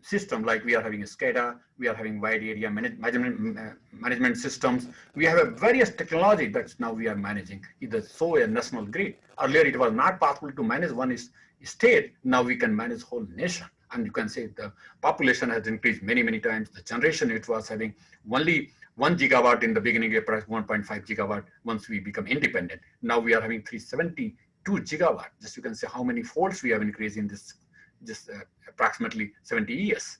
system, like we are having a SCADA, we are having wide area management systems. We have a various technology that's now we are managing. Either so a national grid. Earlier it was not possible to manage one state. Now we can manage whole nation. And you can say the population has increased many, many times. The generation, it was having only 1 gigawatt in the beginning, approximately 1.5 gigawatt once we become independent. Now we are having 372 gigawatt. Just you can say how many folds we have increased in this just approximately 70 years.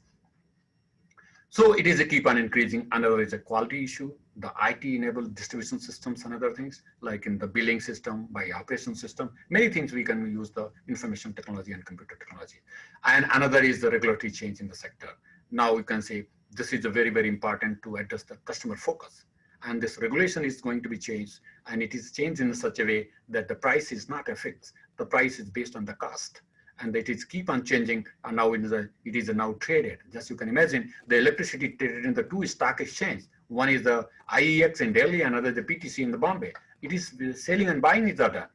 So it is a keep on increasing. Another is a quality issue. The IT-enabled distribution systems and other things, like in the billing system, by operation system, many things we can use the information technology and computer technology. And another is the regulatory change in the sector. Now we can say this is a very, very important to address the customer focus. And this regulation is going to be changed, and it is changed in such a way that the price is not a fix. The price is based on the cost. And it is keep on changing, and now it is now traded. Just you can imagine the electricity traded in the two stock exchange. One is the IEX in Delhi, another the PTC in the Bombay. It is selling and buying each other.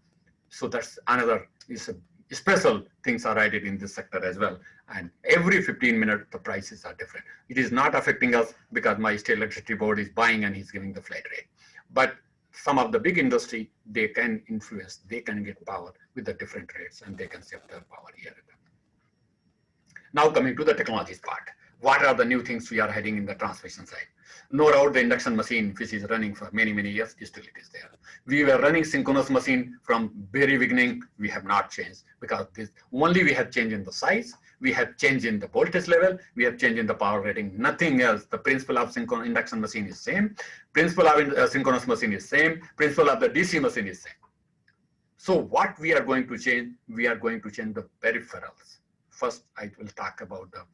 So that's another is a special things are added in this sector as well. And every 15 minutes the prices are different. It is not affecting us because my state electricity board is buying and he's giving the flat rate. But some of the big industry, they can influence, they can get power with the different rates and they can save their power here. Now coming to the technologies part. What are the new things we are heading in the transmission side? No doubt the induction machine, which is running for many, many years, still it is there. We were running synchronous machine from very beginning. We have not changed because this only we have changed in the size, we have changed in the voltage level, we have changed in the power rating, nothing else. The principle of synchronous induction machine is same. Principle of synchronous machine is same. Principle of the DC machine is same. So what we are going to change, we are going to change the peripherals. First, I will talk about the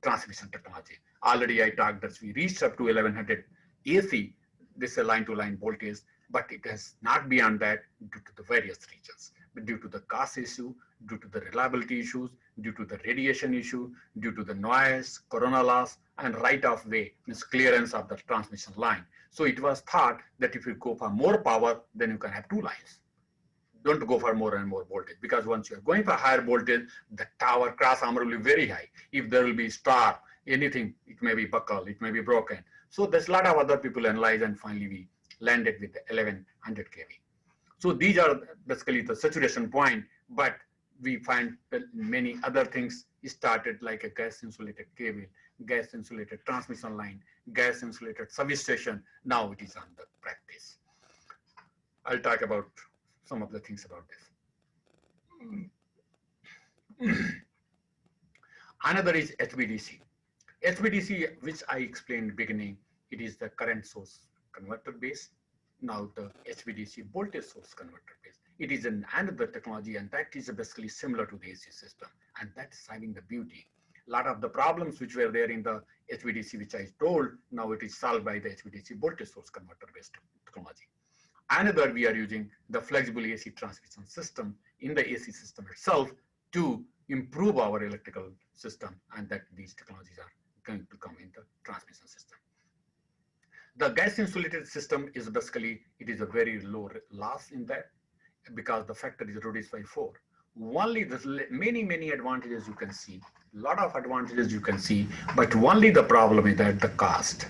transmission technology. Already I talked that we reached up to 1100 AC, this is a line-to-line voltage, but it has not beyond that due to the various regions, due to the cost issue, due to the reliability issues, due to the radiation issue, due to the noise, corona loss, and right-of-way, means clearance of the transmission line. So it was thought that if you go for more power, then you can have two lines. Don't go for more and more voltage, because once you're going for higher voltage, the tower cross armor will be very high. If there will be star, anything, it may be buckle, it may be broken. So there's a lot of other people analyze, and finally we landed with the 1100 kV. So these are basically the saturation point, but we find that many other things started, like a gas insulated cable, gas insulated transmission line, gas insulated substation. Now it is on the practice. I'll talk about some of the things about this. Another is HVDC. HVDC, which I explained beginning, it is the current source converter base. Now the HVDC voltage source converter base. It is another technology, and that is basically similar to the AC system, and that's having the beauty. A lot of the problems which were there in the HVDC, which I told, now it is solved by the HVDC voltage source converter based technology. Another, we are using the flexible AC transmission system in the AC system itself to improve our electrical system, and that these technologies are going to come in the transmission system. The gas insulated system is basically, it is a very low loss in that because the factor is reduced by 4. Only there's many advantages you can see, a lot of advantages you can see, but only the problem is that the cost.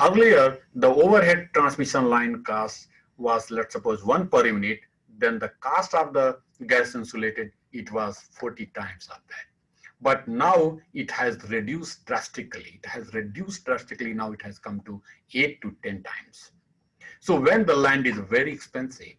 Earlier, the overhead transmission line cost was, let's suppose, 1 per unit, then the cost of the gas insulated, it was 40 times of that. But now it has reduced drastically. It has reduced drastically. Now it has come to 8 to 10 times. So when the land is very expensive,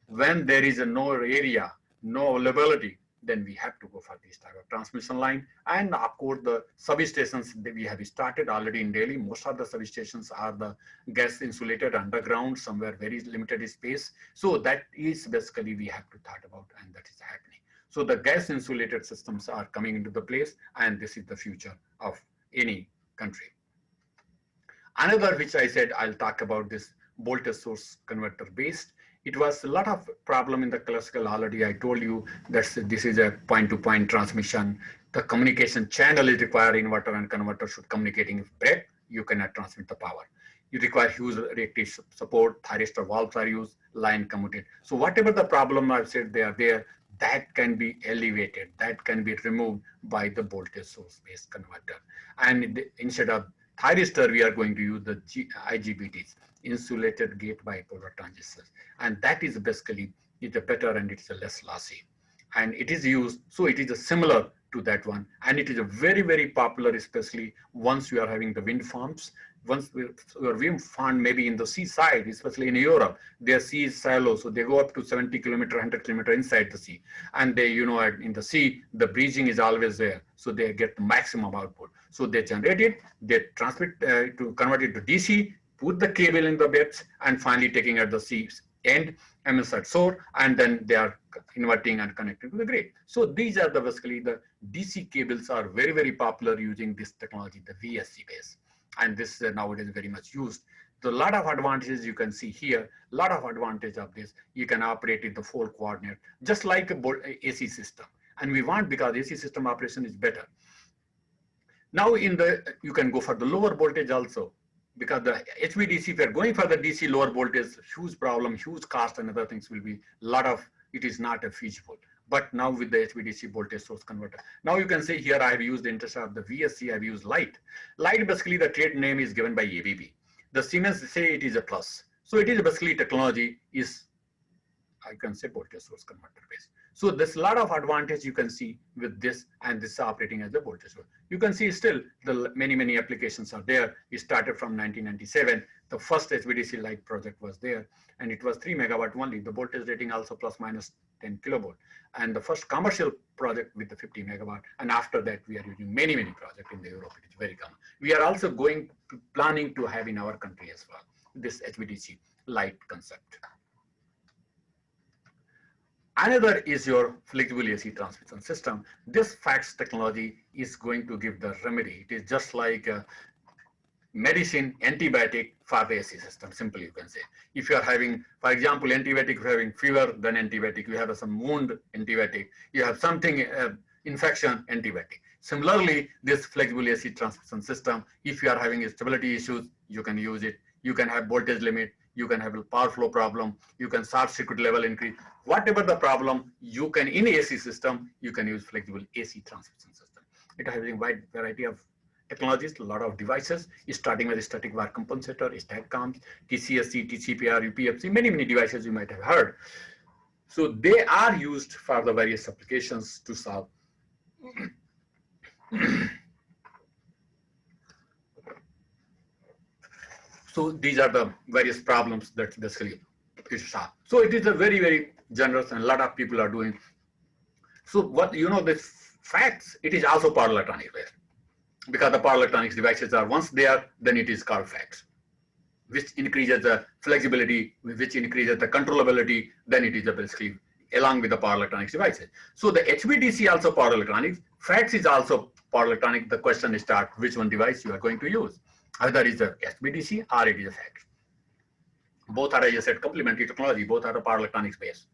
when there is no area, no availability, then we have to go for this type of transmission line. And of course, the substations that we have started already in Delhi, most of the substations are the gas insulated underground, somewhere very limited space. So that is basically we have to thought about, and that is happening. So the gas insulated systems are coming into the place, and this is the future of any country. Another, which I said I'll talk about, this voltage source converter based. It was a lot of problem in the classical already. I told you that this is a point-to-point transmission. The communication channel is required. Inverter and converter should communicating. If break, you cannot transmit the power. You require huge reactive support. Thyristor valves are used. Line commuted. So whatever the problem I've said, they are there. that can be elevated, that can be removed by the voltage source based converter. And instead of thyristor, we are going to use the IGBTs, insulated gate bipolar transistors. And that is basically it's a better and it's a less lossy. And it is used, so it is a similar to that one. And it is a very, very popular, especially once you are having the wind farms. Once your wind farm maybe in the seaside, especially in Europe, their sea is shallow, so they go up to 70 kilometer, 100 kilometer inside the sea. And they, you know, in the sea, the breezing is always there, so they get the maximum output. So they generate it, they transmit to convert it to DC, put the cable in the beds, and finally taking at the sea end, MSR shore, and then they are inverting and connecting to the grid. So these are the basically the DC cables are very, very popular using this technology, the VSC base. And this is nowadays very much used. So a lot of advantages you can see here, a lot of advantage of this. You can operate in the 4 coordinate, just like a AC system. And we want, because AC system operation is better. Now you can go for the lower voltage also, because the HVDC, if you're going for the DC lower voltage, huge problem, huge cost and other things will be a lot of, it is not feasible. But now with the HVDC voltage source converter, now you can see here I have used the interest of the VSC, I have used light. Light basically the trade name is given by ABB. The Siemens say it is a plus. So it is basically technology is, I can say voltage source converter base. So there's a lot of advantage you can see with this, and this is operating as a voltage source. You can see still the many applications are there. It started from 1997. The first HVDC light project was there, and it was 3 megawatt only. The voltage rating also plus minus 10 kilovolt. And the first commercial project with the 50 megawatt. And after that, we are using many projects in the Europe. It is very common. We are also planning to have in our country as well, this HVDC light concept. Another is your flexible AC transmission system. This FACTS technology is going to give the remedy. It is just like medicine, antibiotic for the AC system, simply you can say. If you are having, for example, antibiotic, if you are having fever, then antibiotic. You have some wound, antibiotic. You have something, infection, antibiotic. Similarly, this flexible AC transmission system, if you are having stability issues, you can use it. You can have voltage limit. You can have a power flow problem. You can short circuit level increase. Whatever the problem, you can, in AC system, you can use flexible AC transmission system. It has a wide variety of technologies, a lot of devices, starting with static var compensator, STATCOMs, TCSC, TCPR, UPFC, many devices you might have heard. So they are used for the various applications to solve. So these are the various problems that basically is solved. So it is a very generous, and a lot of people are doing. So what, you know, this FACTS, it is also power electronics based, because the power electronics devices are, once they are, then it is called FACTS, which increases the flexibility, which increases the controllability, then it is basically along with the power electronics devices. So the HVDC also power electronics, FACTS is also power electronics. The question is start which one device you are going to use. Either is a HVDC or it is a FACTS. Both are, as I said, complementary technology, both are the power electronics based.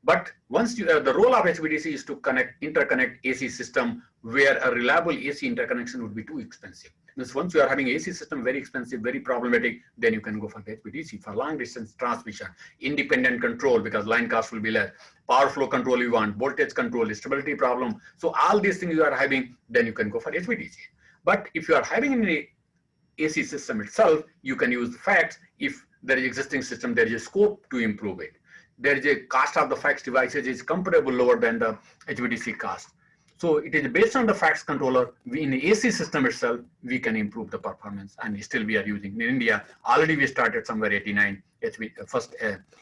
But once you the role of HVDC is to interconnect AC system where a reliable AC interconnection would be too expensive. Because once you are having AC system very expensive, very problematic, then you can go for the HVDC for long distance transmission, independent control because line cost will be less, power flow control you want, voltage control, stability problem. So all these things you are having, then you can go for HVDC. But if you are having an AC system itself, you can use FACTS. If there is existing system, there is a scope to improve it. There is a cost of the FACTS devices is comparable lower than the HVDC cost. So it is based on the FACTS controller. In the AC system itself, we can improve the performance, and still we are using in India. Already we started somewhere 89 first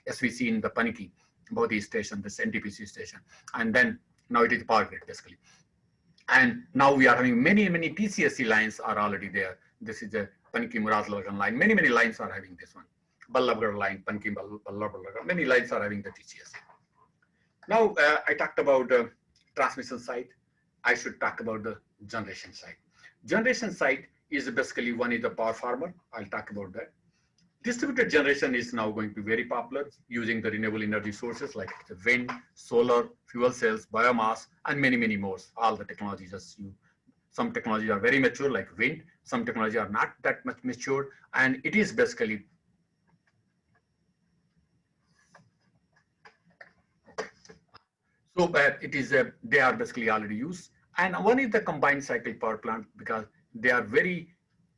SVC in the Paniki, Bodhi station, this NTPC station, and then now it is power grid basically. And now we are having many TCSC lines are already there. This is a Paniki Muradlagan line. Many lines are having this one. Ballabgarh line, Panki Ballabgarh, many lines are having the TCSC. Now I talked about the transmission side. I should talk about the generation side. Generation side is basically one is the power farmer. I'll talk about that. Distributed generation is now going to be very popular using the renewable energy sources like the wind, solar, fuel cells, biomass, and many more. All the technologies as you. Some technologies are very mature like wind. Some technologies are not that much mature, and it is basically So it is they are basically already used. And one is the combined cycle power plant because they are very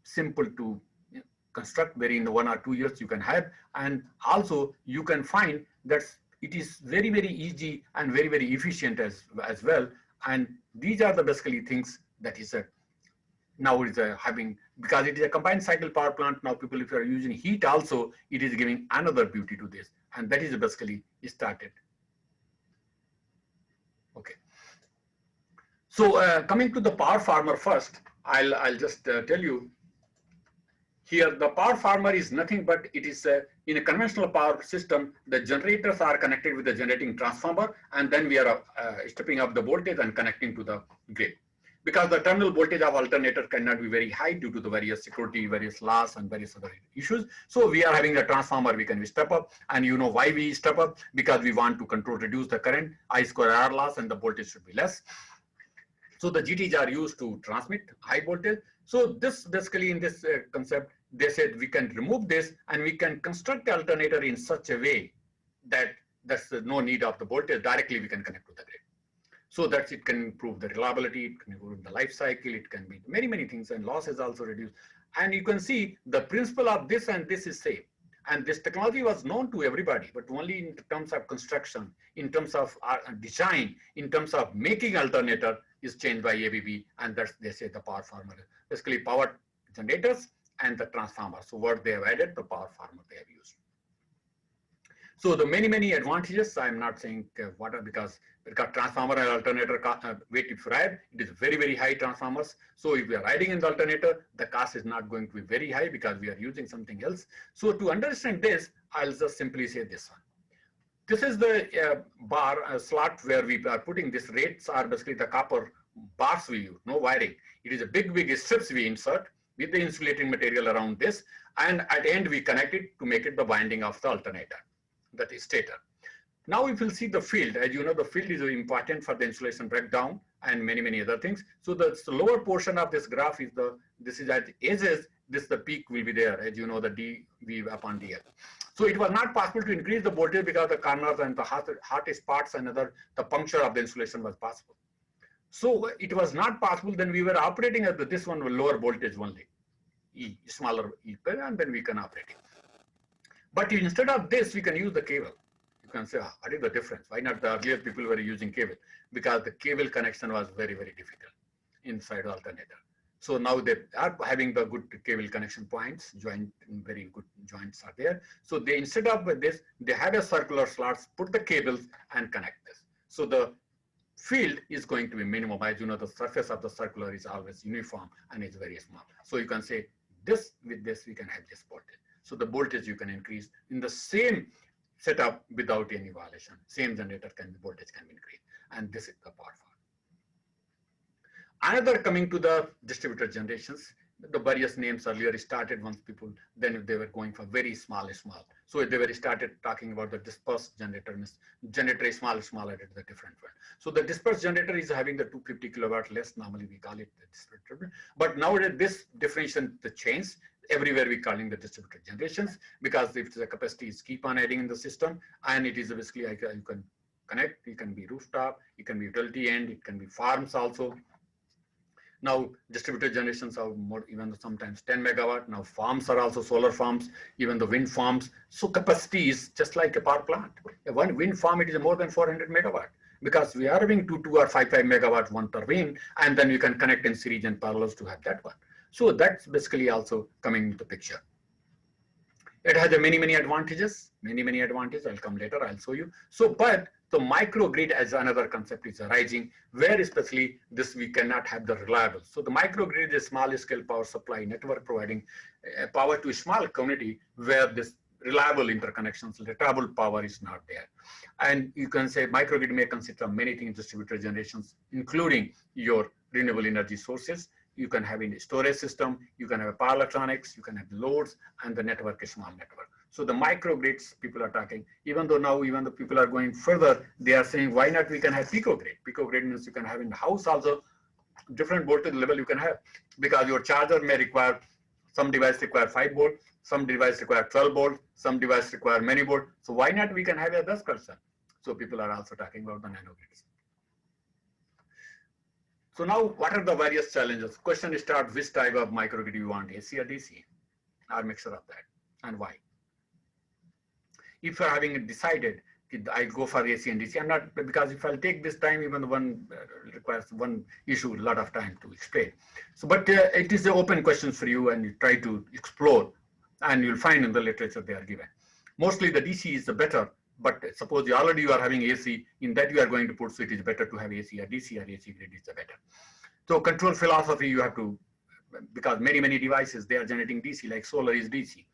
simple to construct, very in 1 or 2 years you can have. And also you can find that it is very, very easy and very, very efficient as well. And these are the basically things that is now it is having, because it is a combined cycle power plant. Now people, if you are using heat also, it is giving another beauty to this. And that is basically started. Okay. So coming to the power farmer first, I'll just tell you here, the power farmer is nothing but it is in a conventional power system, the generators are connected with the generating transformer, and then we are stepping up the voltage and connecting to the grid. Because the terminal voltage of alternator cannot be very high due to the various security, various laws, and various other issues. So we are having a transformer, we can step up, and you know why we step up? Because we want to control, reduce the current, I square R loss, and the voltage should be less. So the GTs are used to transmit high voltage. So this basically in this concept, they said we can remove this and we can construct the alternator in such a way that there's no need of the voltage, directly we can connect to the grid. So that it can improve the reliability, it can improve the life cycle, it can be many, many things, and loss is also reduced. And you can see the principle of this and this is same. And this technology was known to everybody, but only in terms of construction, in terms of design, in terms of making alternator is changed by ABB, and that's, they say, the power farmer. Basically power generators and the transformer. So what they have added, the power farmer they have used. So the many, many advantages, I'm not saying what are, because transformer and alternator weight, if you add, it is very, very high transformers. So if we are riding in the alternator, the cost is not going to be very high because we are using something else. So to understand this, I'll just simply say this one. This is the bar slot where we are putting this rates are basically the copper bars we use, no wiring. It is a big, big strips we insert with the insulating material around this. And at the end, we connect it to make it the winding of the alternator, that is stator. Now if you'll see the field, as you know, the field is important for the insulation breakdown and many, many other things. So the lower portion of this graph is this is at the edges, this the peak will be there, as you know, the dV upon dL. So it was not possible to increase the voltage because the corners and the hottest parts and the puncture of the insulation was possible. So it was not possible, then we were operating at this one with lower voltage only, E, smaller E, and then we can operate it. But instead of this, we can use the cable. You can say, what is the difference? Why not the earlier people were using cable? Because the cable connection was very, very difficult inside the alternator. So now they are having the good cable connection points, very good joints are there. So they, instead of this, they have a circular slots, put the cables and connect this. So the field is going to be minimum. As you know, the surface of the circular is always uniform and it's very small. So you can say this, with this, we can have this voltage. So the voltage you can increase in the same setup without any violation. Same generator voltage can be increased. And this is the power farm. Another, coming to the distributor generations, the various names earlier started once people, then they were going for very small. So they were started talking about the dispersed generator, generator is small, it is a different one. So the dispersed generator is having the 250 kilowatt less, normally we call it the distributor. But nowadays this differentiation, the change, everywhere we calling the distributor generations, because if the capacity is keep on adding in the system, and it is basically, you can connect, it can be rooftop, it can be utility end, it can be farms also. Now distributed generations are more, even sometimes 10 megawatt. Now farms are also solar farms, even the wind farms. So capacity is just like a power plant. One wind farm, it is more than 400 megawatt, because we are having 2 or 5 megawatt one turbine, and then you can connect in series and parallels to have that one. So that's basically also coming into picture. It has a many advantages, many advantages. I'll come later, I'll show you. So, but the microgrid as another concept is arising, where especially this we cannot have the reliable. So the microgrid is a small scale power supply network providing power to a small community where this reliable interconnections, reliable power is not there. And you can say microgrid may consist of many things, distributed generations, including your renewable energy sources. You can have a storage system, you can have a power electronics, you can have loads, and the network is small network. So the microgrids people are talking, even though now even the people are going further, they are saying, why not we can have picogrid? Picogrid means you can have in the house also different voltage level you can have, because your charger may require, some device require 5 volt, some device require 12 volt, some device require many volt. So why not we can have a thus person? So people are also talking about the nanogrids. So now what are the various challenges? Question starts, which type of microgrid you want, AC or DC, or mixture of that, and why? If you're having decided, I go for AC and DC, I'm not, because if I'll take this time, even one requires one issue, a lot of time to explain. So, but it is an open question for you, and you try to explore, and you'll find in the literature they are given. Mostly the DC is the better, but suppose you are having AC, in that you are going to put, so it is better to have AC or DC, or AC grid is the better. So control philosophy, you have to, because many devices, they are generating DC, like solar is DC.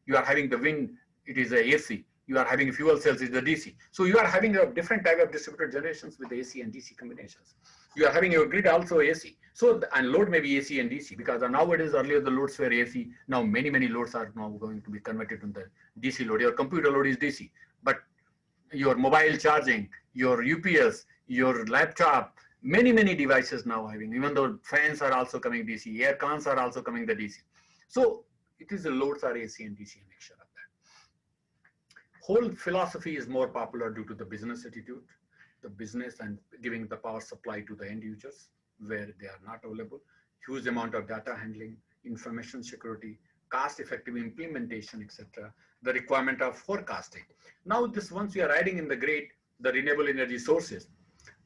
You are having the wind, it is a AC. You are having fuel cells is the DC. So you are having a different type of distributed generations with AC and DC combinations. You are having your grid also AC. So, and load may be AC and DC, because nowadays, earlier the loads were AC. Now many loads are now going to be converted to the DC load. Your computer load is DC, but your mobile charging, your UPS, your laptop, many devices now having, even though fans are also coming DC, air cons are also coming the DC. So it is the loads are AC and DC mixture of that. Whole philosophy is more popular due to the business attitude, the business and giving the power supply to the end users where they are not available, huge amount of data handling, information security, cost-effective implementation, etc. The requirement of forecasting. Now this, once you are adding in the grid, the renewable energy sources,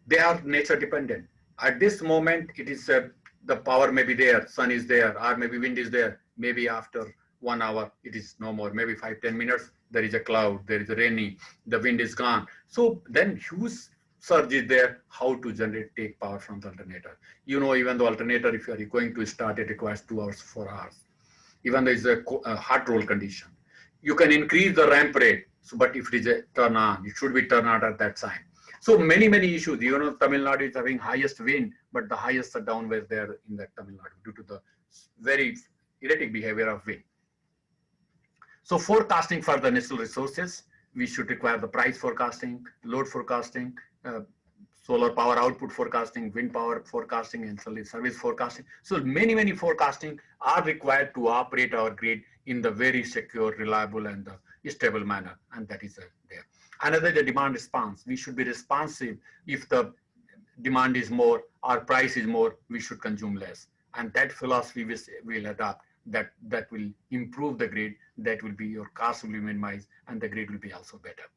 they are nature dependent. At this moment, it is the power may be there, sun is there, or maybe wind is there. Maybe after 1 hour, it is no more. Maybe 5-10 minutes, there is a cloud, there is a rainy, the wind is gone. So then huge surge is there, how to generate, take power from the alternator. You know, even the alternator, if you are going to start, it requires 2 hours, 4 hours. Even there is a hot roll condition. You can increase the ramp rate, so, but if it is a turn on, it should be turned on at that time. So many issues. You know, Tamil Nadu is having highest wind, but the highest down was there in that Tamil Nadu due to the very erratic behavior of wind. So forecasting for the natural resources, we should require the price forecasting, load forecasting, solar power output forecasting, wind power forecasting, and service forecasting. So many forecasting are required to operate our grid in the very secure, reliable, and stable manner, and that is there. Another, the demand response. We should be responsive. If the demand is more, our price is more, we should consume less. And that philosophy will adopt. That will improve the grid, that will be your cost will be minimized, and the grid will be also better.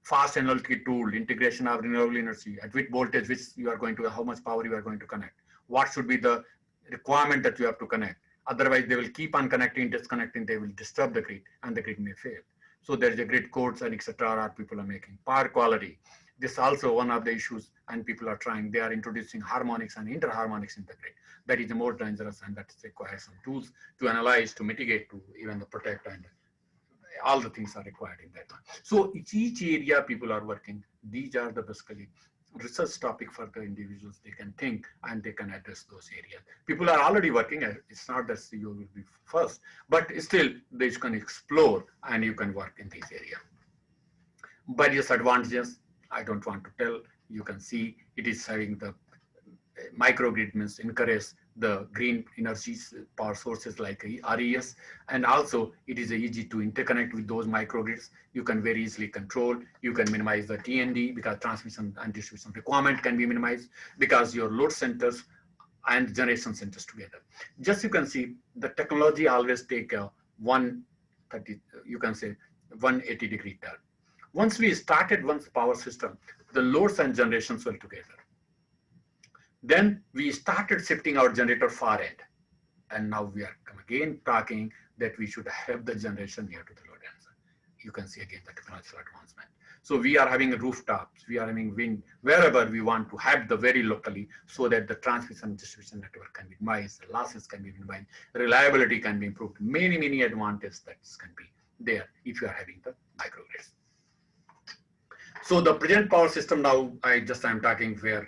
Fast analytical tool, integration of renewable energy, at which voltage, which you are going to, how much power you are going to connect. What should be the requirement that you have to connect? Otherwise, they will keep on connecting, disconnecting, they will disturb the grid, and the grid may fail. So there is a grid codes and etc. people are making. Power quality. This is also one of the issues, and people are trying. They are introducing harmonics and interharmonics in the grid. That is more dangerous, and that requires some tools to analyze, to mitigate, to even protect, and all the things are required in that one. So each area people are working. These are the basically research topic for the individuals. They can think and they can address those areas. People are already working. It's not that you will be first, but still they can explore and you can work in this area. Various advantages, I don't want to tell. You can see it is having the microgrid means encourage the green energy power sources like RES, and also it is easy to interconnect with those microgrids. You can very easily control. You can minimize the T&D because transmission and distribution requirement can be minimized because your load centers and generation centers together. Just you can see the technology always take a 130, you can say 180-degree turn. Once we started one power system, the loads and generations were together. Then we started shifting our generator far end. And now we are again talking that we should have the generation near to the load ends. You can see again the technological advancement. So we are having rooftops, we are having wind, wherever we want to have the very locally so that the transmission and distribution network can be minimized, the losses can be minimized, reliability can be improved. Many advantages that can be there if you are having the microgrids. So the present power system now, I'm talking where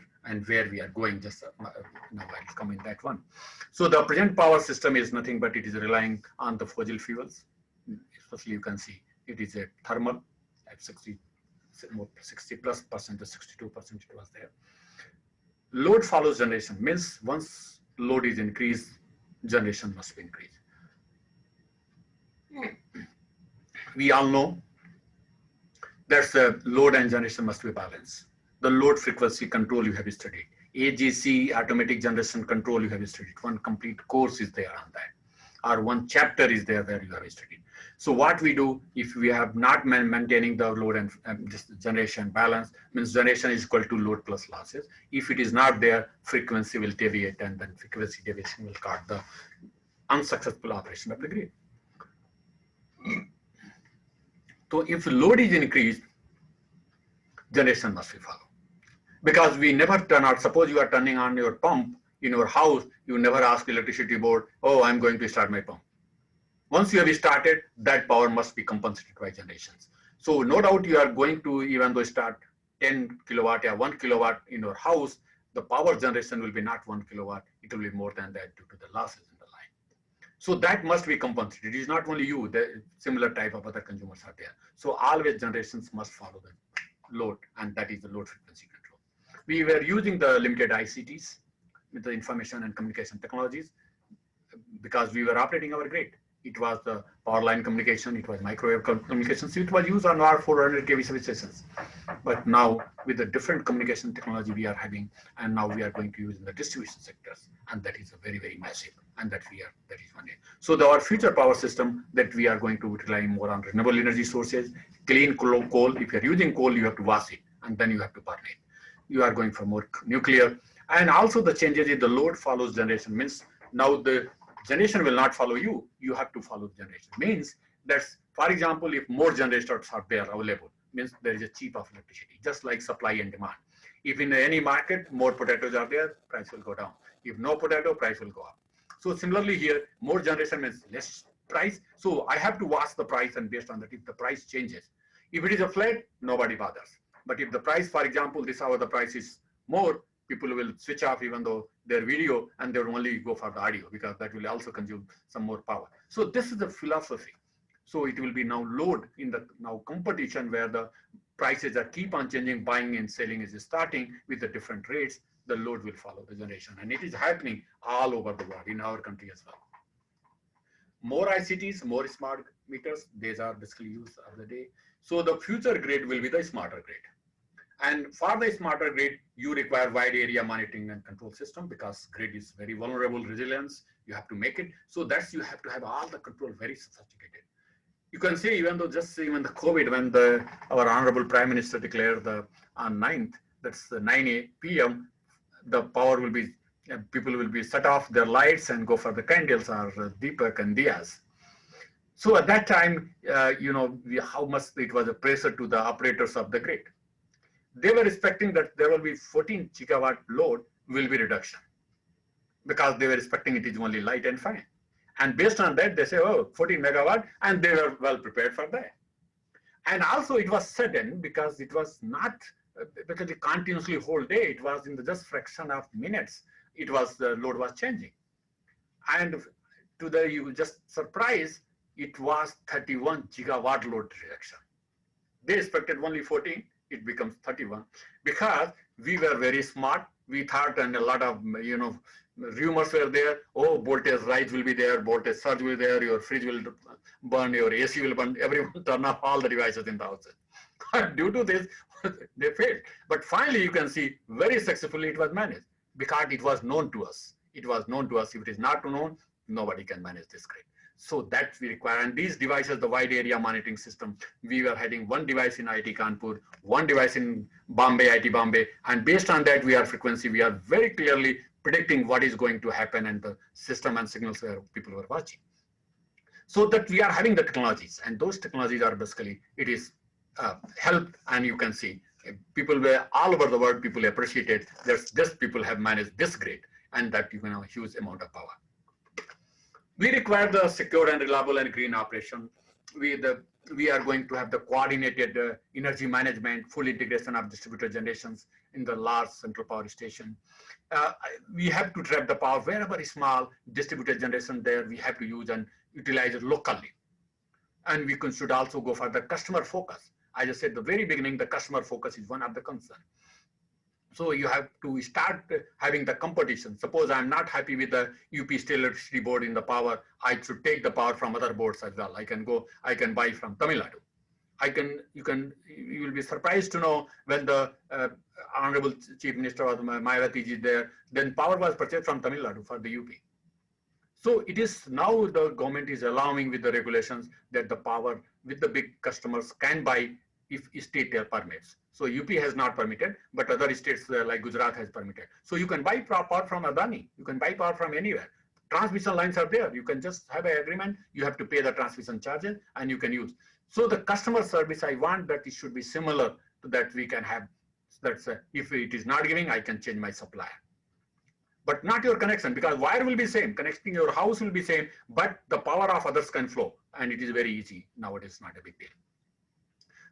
we are going, just now I'll come in that one. So the present power system is nothing but it is relying on the fossil fuels. Especially you can see it is a thermal at 60+%, 62% it was there. Load follows generation, means once load is increased, generation must be increased. We all know that the load and generation must be balanced. The load frequency control you have studied. AGC, automatic generation control, you have studied. One complete course is there on that, or one chapter is there where you have studied. So what we do, if we have not maintaining the load and this generation balance, means generation is equal to load plus losses. If it is not there, frequency will deviate, and then frequency deviation will cause the unsuccessful operation of the grid. So if load is increased, generation must be followed. Because we never turn out, suppose you are turning on your pump in your house, you never ask electricity board, oh, I'm going to start my pump. Once you have started, that power must be compensated by generations. So no doubt you are going to, even though start 10 kilowatt or 1 kilowatt in your house, the power generation will be not 1 kilowatt, it will be more than that due to the losses in the line. So that must be compensated. It is not only you, the similar type of other consumers are there. So always generations must follow the load, and that is the load frequency control. We were using the limited ICTs with the information and communication technologies because we were operating our grid. It was the power line communication, it was microwave communications, it was used on our 400 kV substations. But now with the different communication technology we are having, and now we are going to use in the distribution sectors, and that is a very, very massive, and that is one day. So our future power system that we are going to rely more on renewable energy sources, clean coal. If you're using coal, you have to wash it, and then you have to burn it. You are going for more nuclear. And also the changes in the load follows generation, means now the generation will not follow you, you have to follow the generation. Means that, for example, if more generators are there available, means there is a cheap of electricity, just like supply and demand. If in any market, more potatoes are there, price will go down. If no potato, price will go up. So similarly here, more generation means less price. So I have to watch the price, and based on that, if the price changes. If it is a flat, nobody bothers. But if the price, for example, this hour the price is more, people will switch off even though their video, and they will only go for the audio because that will also consume some more power. So this is the philosophy. So it will be now load in the now competition where the prices are keep on changing, buying and selling is starting with the different rates, the load will follow the generation. And it is happening all over the world, in our country as well. More ICTs, more smart meters, these are basically used of the day. So the future grid will be the smarter grid. And for the smarter grid, you require wide area monitoring and control system because grid is very vulnerable resilience. You have to make it. So that's, you have to have all the control very sophisticated. You can say even though just even the COVID, when our Honorable Prime Minister declared on 9th, that's the 9 p.m., the power will be, people will be shut off their lights and go for the candles or Deepak and Diyas. So at that time, how much it was a pressure to the operators of the grid. They were expecting that there will be 14 gigawatt load will be reduction because they were expecting it is only light and fine. And based on that, they say, oh, 14 megawatt, and they were well prepared for that. And also it was sudden because it was not, because it continuously whole day, it was in the just fraction of minutes, it was, the load was changing. And to the, you just surprise, it was 31 gigawatt load reduction. They expected only 14. It becomes 31 because we were very smart. We thought, and a lot of, rumors were there. Oh, voltage rise will be there, voltage surge will be there, your fridge will burn, your AC will burn, everyone turn off all the devices in the house. Due to this, they failed. But finally, you can see very successfully it was managed because it was known to us. It was known to us. If it is not known, nobody can manage this grid. So that we require, and these devices, the wide area monitoring system, we were having one device in IIT Kanpur, one device in Bombay, IIT Bombay, and based on that, we are very clearly predicting what is going to happen and the system and signals where people were watching. So that we are having the technologies, and those technologies are basically, it is help, and you can see people were all over the world, people appreciate it. There's just people have managed this grid, and that you know, huge amount of power. We require the secure and reliable and green operation. We are going to have the coordinated energy management, full integration of distributed generations in the large central power station. We have to trap the power wherever small distributed generation there, we have to use and utilize it locally. And we should also go for the customer focus. As I said at the very beginning, the customer focus is one of the concern. So you have to start having the competition. Suppose I'm not happy with the UP State Electricity Board in the power, I should take the power from other boards as well. I can buy from Tamil Nadu. you will be surprised to know when the Honorable Chief Minister or Mayawati is there, then power was purchased from Tamil Nadu for the UP. So it is now the government is allowing with the regulations that the power with the big customers can buy if state permits. So UP has not permitted, but other states like Gujarat has permitted. So you can buy power from Adani. You can buy power from anywhere. Transmission lines are there. You can just have an agreement. You have to pay the transmission charges and you can use. So the customer service, I want that it should be similar to that we can have. That's if it is not giving, I can change my supplier. But not your connection, because wire will be same, connecting your house will be same, but the power of others can flow, and it is very easy. Nowadays, not a big deal.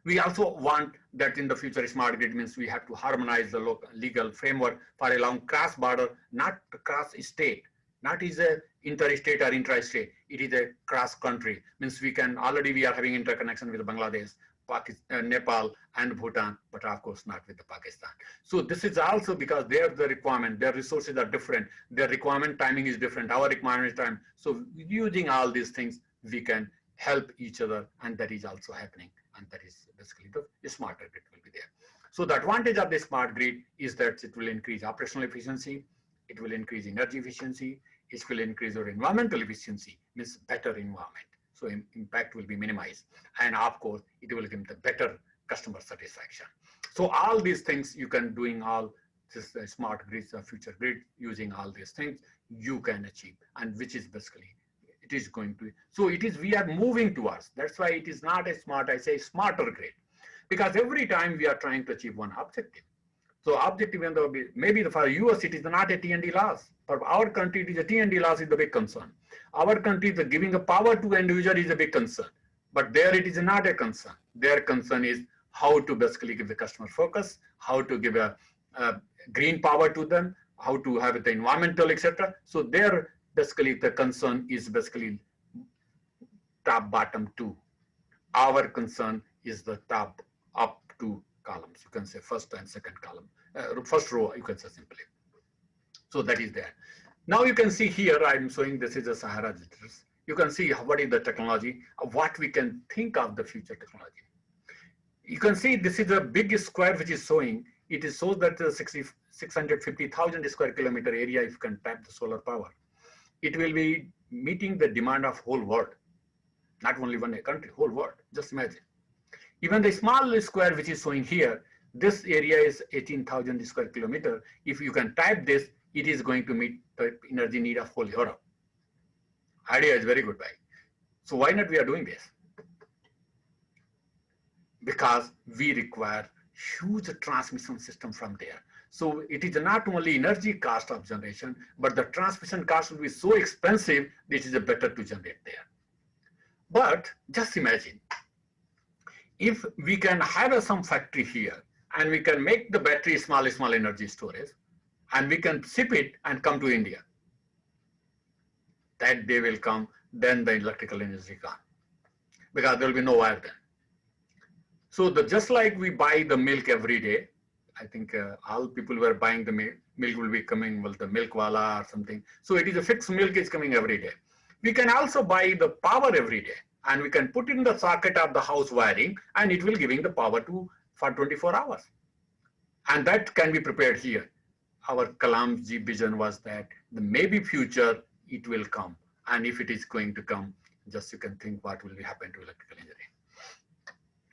We also want that in the future, smart grid means we have to harmonize the local legal framework for a long cross border, not cross state, not is a interstate or intra-state. It is a cross country. Means we are having interconnection with Bangladesh, Pakistan, Nepal and Bhutan, but of course not with the Pakistan. So this is also because their requirement, their resources are different, their requirement timing is different, our requirement time. So using all these things, we can help each other, and that is also happening. And that is basically the smarter grid will be there. So the advantage of the smart grid is that it will increase operational efficiency, it will increase energy efficiency, it will increase our environmental efficiency, means better environment. So impact will be minimized. And of course, it will give the better customer satisfaction. So all these things you can doing all this smart grids, future grid, using all these things, you can achieve. And which is basically, it is going to, so it is, we are moving towards, that's why it is not a smart, I say smarter grid. Because every time we are trying to achieve one objective. So objective, maybe for US, it is not a T&D loss. For our country, it is a T&D loss is the big concern. Our country, the giving a power to end user is a big concern. But there it is not a concern. Their concern is how to basically give the customer focus, how to give a green power to them, how to have the environmental, etc. So there basically the concern is basically top bottom two. Our concern is the top up two columns. You can say first and second column, first row, you can say simply. So that is there. Now you can see here, I'm showing this is a Sahara jitters. You can see what is the technology, what we can think of the future technology. You can see this is a big square which is showing, it is shows that the 650,000 square kilometer area, if you can tap the solar power, it will be meeting the demand of whole world, not only one country, whole world, just imagine. Even the small square which is showing here, this area is 18,000 square kilometer. If you can type this, it is going to meet the energy need of whole Europe. Idea is very good, right? So why not we are doing this? Because we require huge transmission system from there. So it is not only energy cost of generation, but the transmission cost will be so expensive, this is better to generate there. But just imagine, if we can have some factory here and we can make the battery small energy storage and we can ship it and come to India, that day will come, then the electrical energy gone, because there will be no wire then. So just like we buy the milk every day, I think all people were buying the milk will be coming, well, the milk wala or something. So it is a fixed milk is coming every day. We can also buy the power every day, and we can put in the socket of the house wiring, and it will giving the power for 24 hours. And that can be prepared here. Our Kalam's vision was that the maybe future it will come. And if it is going to come, just you can think what will happen to electrical engineering.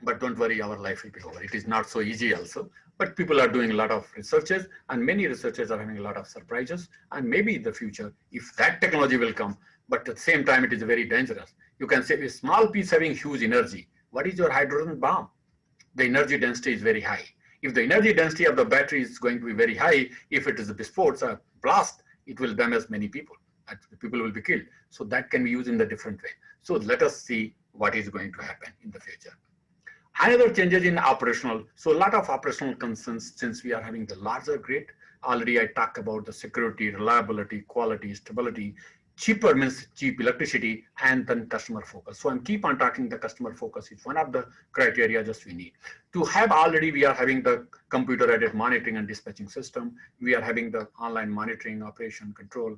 But don't worry, our life will be over. It is not so easy also, but people are doing a lot of researches, and many researchers are having a lot of surprises. And maybe in the future, if that technology will come, but at the same time, it is very dangerous. You can say a small piece having huge energy. What is your hydrogen bomb? The energy density is very high. If the energy density of the battery is going to be very high, if it is a visport, a blast, it will damage many people. People will be killed. So that can be used in a different way. So let us see what is going to happen in the future. Another changes in operational. So a lot of operational concerns since we are having the larger grid. Already I talked about the security, reliability, quality, stability. Cheaper means cheap electricity, and then customer focus. So I'm keep on talking the customer focus is one of the criteria just we need. To have already we are having the computer-aided monitoring and dispatching system. We are having the online monitoring, operation, control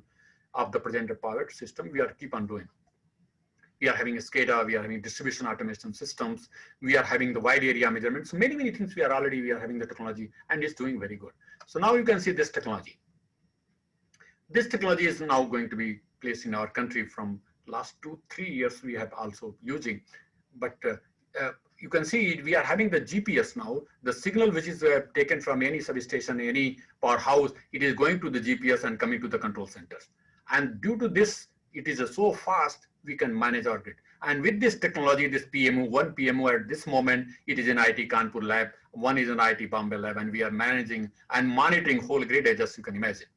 of the presenter power system. We are keep on doing. We are having a SCADA, we are having distribution automation systems, we are having the wide area measurement. So many things we are having the technology, and it's doing very good. So now you can see this technology. This technology is now going to be placed in our country from last 2-3 years we have also using. But you can see we are having the GPS now. The signal which is taken from any substation, any powerhouse, it is going to the GPS and coming to the control centers. And due to this, it is so fast, we can manage our grid. And with this technology, this PMO, one PMO at this moment, it is in IIT Kanpur lab, one is in IIT Bombay lab, and we are managing and monitoring whole grid as you can imagine.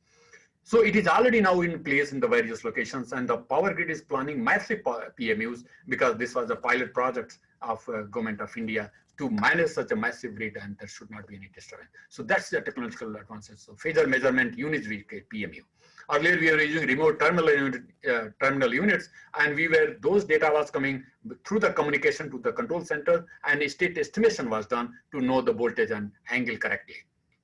So it is already now in place in the various locations, and the power grid is planning massive PMUs because this was a pilot project of government of India to manage such a massive grid, and there should not be any disturbance. So that's the technological advances. So phasor measurement units we get PMU. Earlier we were using remote terminal units, and those data was coming through the communication to the control center, and a state estimation was done to know the voltage and angle correctly.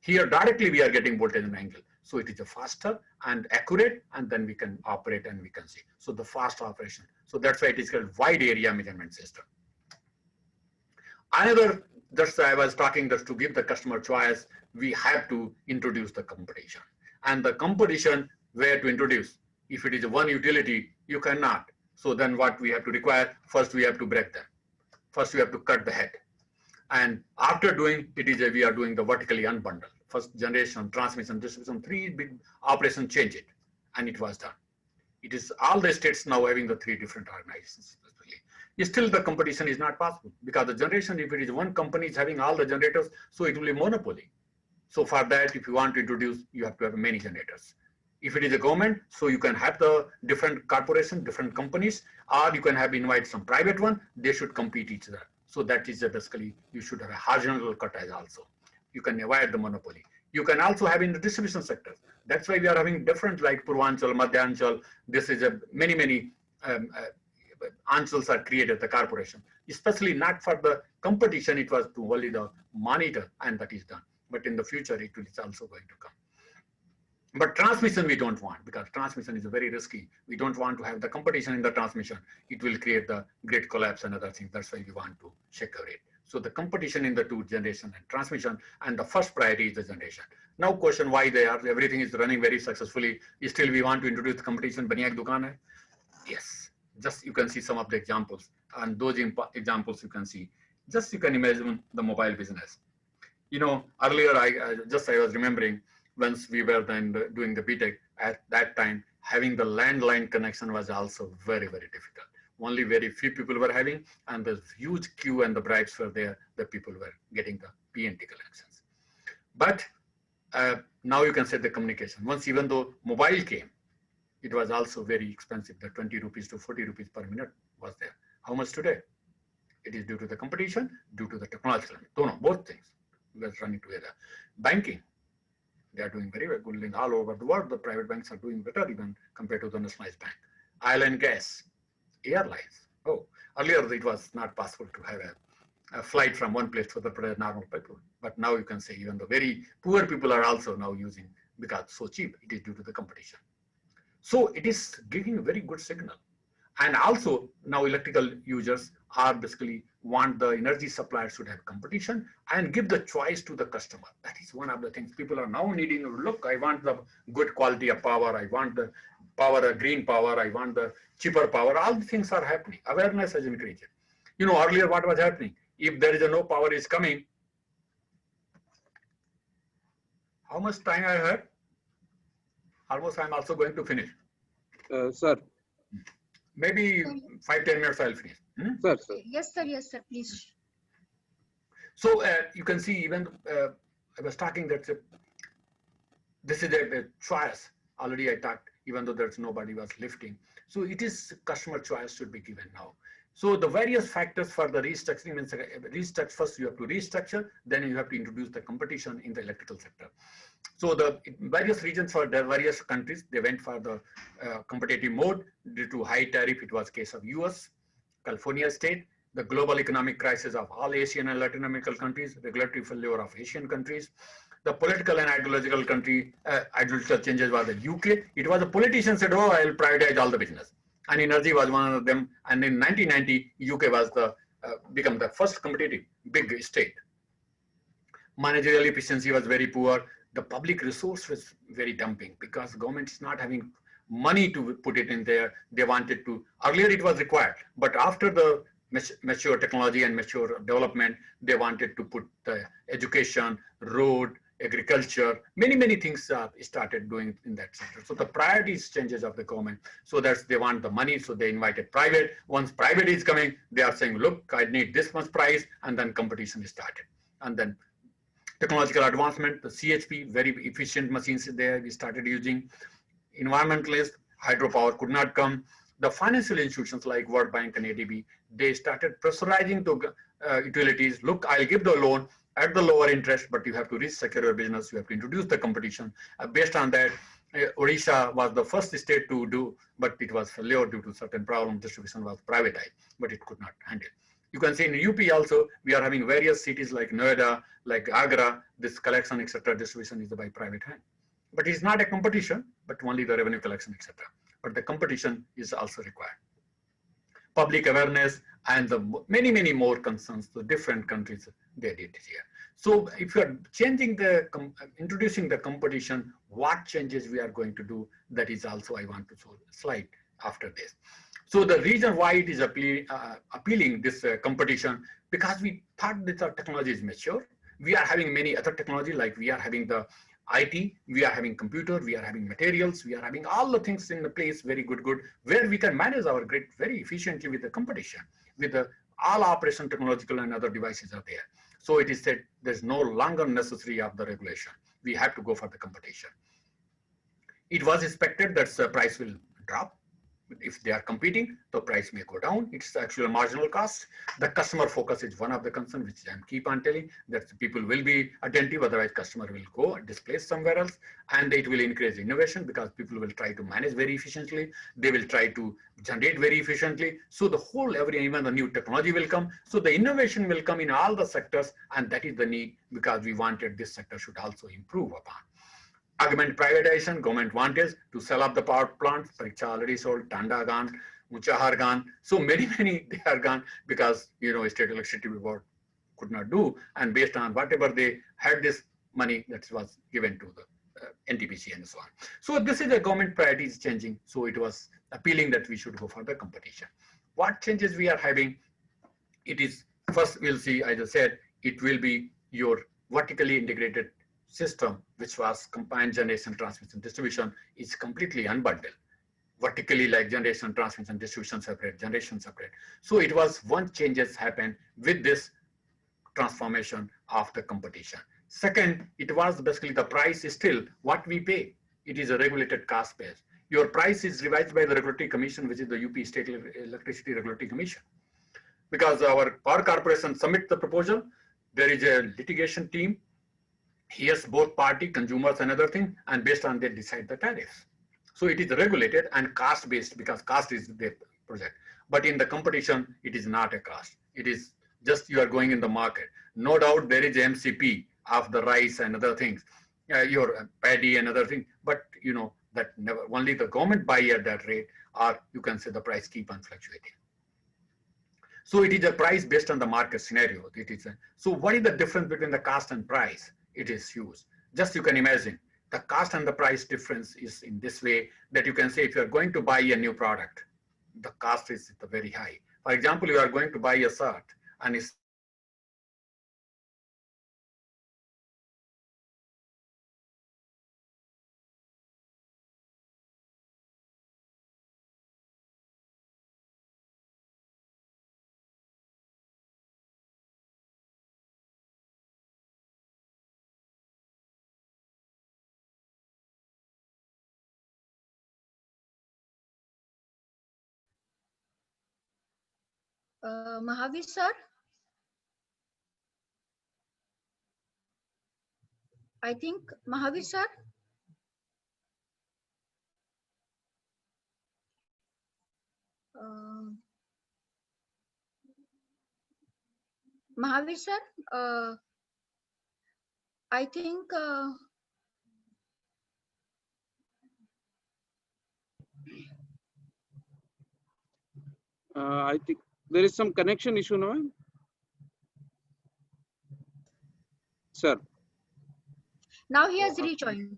Here directly we are getting voltage and angle. So it is a faster and accurate, and then we can operate and we can see. So the fast operation. So that's why it is called wide area measurement system. Another, that's I was talking, that's to give the customer choice, we have to introduce the competition. And the competition, where to introduce? If it is one utility, you cannot. So then what we have to require, first we have to break them. First we have to cut the head. And after doing it is we are doing the vertically unbundled. First generation, transmission, distribution, 3 big operations change it, and it was done. It is all the states now having the 3 different organizations. Still the competition is not possible because the generation, if it is one company is having all the generators, so it will be monopoly. So for that, if you want to introduce, you have to have many generators. If it is a government, so you can have the different corporations, different companies, or you can have invite some private one, they should compete each other. So that is basically, you should have a horizontal cutters also. You can avoid the monopoly. You can also have in the distribution sector. That's why we are having different like Purvanchal, Madhyanchal. This is many Anchals are created, the corporation. Especially not for the competition, it was to only the monitor, and that is done. But in the future, it is also going to come. But transmission we don't want, because transmission is very risky. We don't want to have the competition in the transmission. It will create the grid collapse and other things. That's why we want to secure it. So the competition in the 2 generation and transmission, and the first priority is the generation. Now question why everything is running very successfully. Still we want to introduce the competition. Baniyak Dukan hai? Yes, just you can see some of the examples, and those examples you can see. Just you can imagine the mobile business. You know, earlier I was remembering, once we were then doing the BTech, at that time, having the landline connection was also very difficult. Only very few people were having, and the huge queue and the bribes were there, the people were getting the PNT connections. But now you can say the communication. Once even though mobile came, it was also very expensive. The 20 rupees to 40 rupees per minute was there. How much today? It is due to the competition, due to the technological. Both things were running together. Banking. They are doing very good all over the world. The private banks are doing better even compared to the nationalized bank. Oil and gas, airlines. Oh, earlier it was not possible to have a flight from one place to the normal people. But now you can say even the very poor people are also now using, because it's so cheap. It is due to the competition. So it is giving a very good signal. And also now electrical users are basically want the energy suppliers should have competition and give the choice to the customer. That is one of the things people are now needing. Look, I want the good quality of power. I want the power, green power. I want the cheaper power. All the things are happening. Awareness has increased. You know, earlier what was happening? If there is no power is coming, how much time I had? Almost I'm also going to finish. Sir. Maybe 5-10 minutes I'll finish. Sir. Yes, sir, please. So you can see even I was talking that this is a choice. Already I talked, even though there's nobody was lifting. So it is customer choice should be given now. So the various factors for the restructuring means first you have to restructure, then you have to introduce the competition in the electrical sector. So the various regions for the various countries, they went for the competitive mode due to high tariff. It was case of US, California state, the global economic crisis of all Asian and Latin American countries, regulatory failure of Asian countries, the political and ideological changes was the UK. It was the politicians said, oh, I'll privatize all the business. and energy was one of them. And in 1990, UK was the become the first competitive big state. Managerial efficiency was very poor. The public resource was very dumping because government is not having money to put it in there. They wanted to, earlier it was required, but after the mature technology and mature development, they wanted to put the education, road, agriculture, many things started doing in that sector. So the priorities changes of the government. So that's they want the money, so they invited private. Once private is coming, they are saying, look, I need this much price, and then competition is started. And then technological advancement, the CHP, very efficient machines there we started using. Environmentalist, hydropower could not come. The financial institutions like World Bank and ADB, they started pressurizing to utilities, look, I'll give the loan at the lower interest, but you have to restructure your business, you have to introduce the competition. Based on that, Odisha was the first state to do, but it was failure due to certain problems, distribution was privatized, but it could not handle. You can see in UP also, we are having various cities like Noida, like Agra, this collection, etc. distribution is by private hand. But it's not a competition, but only the revenue collection, etc. But the competition is also required. Public awareness and the many more concerns to different countries they did here. So if you are changing the, introducing the competition, what changes we are going to do, that is also I want to show the slide after this. So the reason why it is appealing this competition, because we thought that our technology is mature. We are having many other technology, like we are having the IT, we are having computer, we are having materials, we are having all the things in the place, very good, where we can manage our grid very efficiently with the competition, with the all operation technological and other devices are there. So it is said there's no longer necessary of the regulation. We have to go for the competition. It was expected that the price will drop. If they are competing, the price may go down. It's actually a marginal cost. The customer focus is one of the concerns, which I keep on telling, that people will be attentive, otherwise customer will go and displace somewhere else. And it will increase innovation because people will try to manage very efficiently. They will try to generate very efficiently. So the whole, even the new technology will come. So the innovation will come in all the sectors, and that is the need, because we wanted this sector should also improve upon. Augment privatization, government wanted to sell up the power plants. Pariksha already sold, Tanda gone, Unchahar gone. So many they are gone because, state electricity board could not do. And based on whatever they had this money that was given to the NTPC and so on. So this is the government priorities changing. So it was appealing that we should go for the competition. What changes we are having? It is, first we'll see, as I said, it will be your vertically integrated system, which was combined generation, transmission, distribution, is completely unbundled. Vertically, like generation, transmission, distribution separate, generation separate. So it was one changes happened with this transformation of the competition. Second, it was basically the price is still what we pay. It is a regulated cost base. Your price is revised by the Regulatory Commission, which is the UP State Electricity Regulatory Commission. Because our power corporation submit the proposal, there is a litigation team. Here's both party, consumers, and other thing, and based on that decide the tariffs. So it is regulated and cost based because cost is the project. But in the competition, it is not a cost. It is just you are going in the market. No doubt there is MCP of the rice and other things, your paddy and other thing. But that never only the government buy at that rate, or you can say the price keep on fluctuating. So it is a price based on the market scenario. It is so what is the difference between the cost and price? It is huge. Just you can imagine the cost and the price difference is in this way that you can say if you are going to buy a new product, the cost is very high. For example, you are going to buy a shirt and it's Mahavir sir, I think Mahavir sir. Mahavir sir, I think I think there is some connection issue now. Sir. Now he has Oh, rejoined.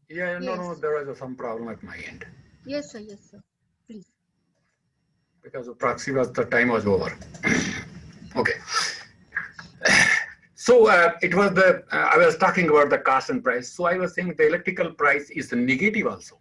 Yeah, no, Yes. no, there was some problem at my end. Yes, sir. Yes, sir. Please. Because the proxy was, the time was over. Okay. So it was the, I was talking about the cost and price. So I was saying the electrical price is negative also.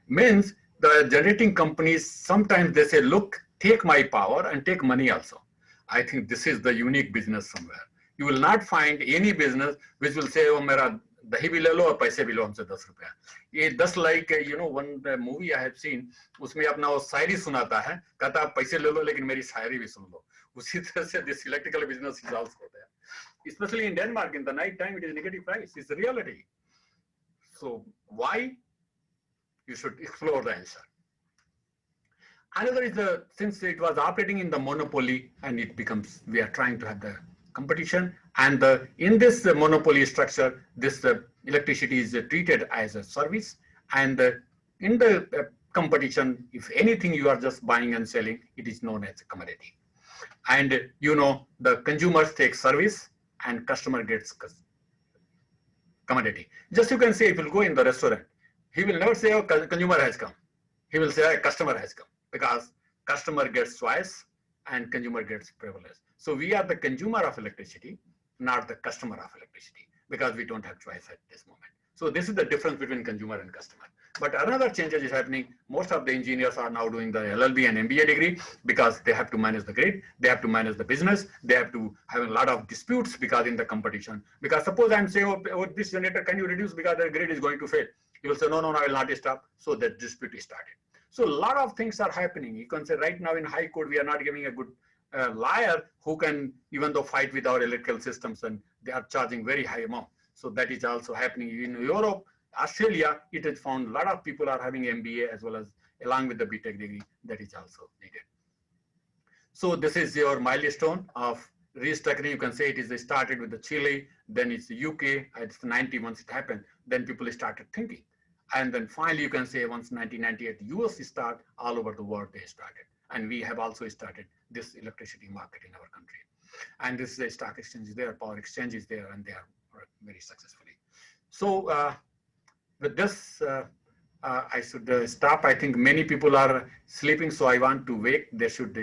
Means the generating companies, sometimes they say, look, take my power and take money also. I think this is the unique business somewhere. You will not find any business which will say, oh, mera dahi bhi le lo aur paise bhi lo humse 10 ruपया. ये 10 like, you know, one movie I have seen, उसमें अपना वो शायरी सुनाता है, कहता आप पैसे ले लो लेकिन मेरी शायरी भी सुन लो. उसी तरह से this electrical business is also there. Especially in Denmark, in the night time, it is negative price. It's the reality. So why? You should explore the answer. Another is the, since it was operating in the monopoly and it becomes, we are trying to have the competition, and in this monopoly structure, this electricity is treated as a service, and in the competition, if anything you are just buying and selling, it is known as a commodity. And you know, the consumers take service and customer gets commodity. Just you can say, if you go in the restaurant, he will never say, oh, consumer has come. He will say, customer has come, because customer gets choice and consumer gets privilege. So we are the consumer of electricity, not the customer of electricity, because we don't have choice at this moment. So this is the difference between consumer and customer. But another change is happening. Most of the engineers are now doing the LLB and MBA degree because they have to manage the grid, they have to manage the business, they have to have a lot of disputes because in the competition. Because suppose I'm saying, oh, this generator, can you reduce because the grid is going to fail? You will say, no, no, no, I will not stop. So the dispute is started. So a lot of things are happening. You can say right now in high court, we are not giving a good liar who can, even though fight with our electrical systems, and they are charging very high amount. So that is also happening in Europe. Australia, it is found a lot of people are having MBA as well as along with the BTech degree. That is also needed. So this is your milestone of restructuring. You can say it is started with the Chile, then it's the UK. It's 90 once it happened. Then people started thinking. And then finally, you can say once 1998, US start, all over the world they started. And we have also started this electricity market in our country. And this is a stock exchange is there, power exchange is there, and they are very successfully. So with this, I should stop. I think many people are sleeping, so I want to wake. They should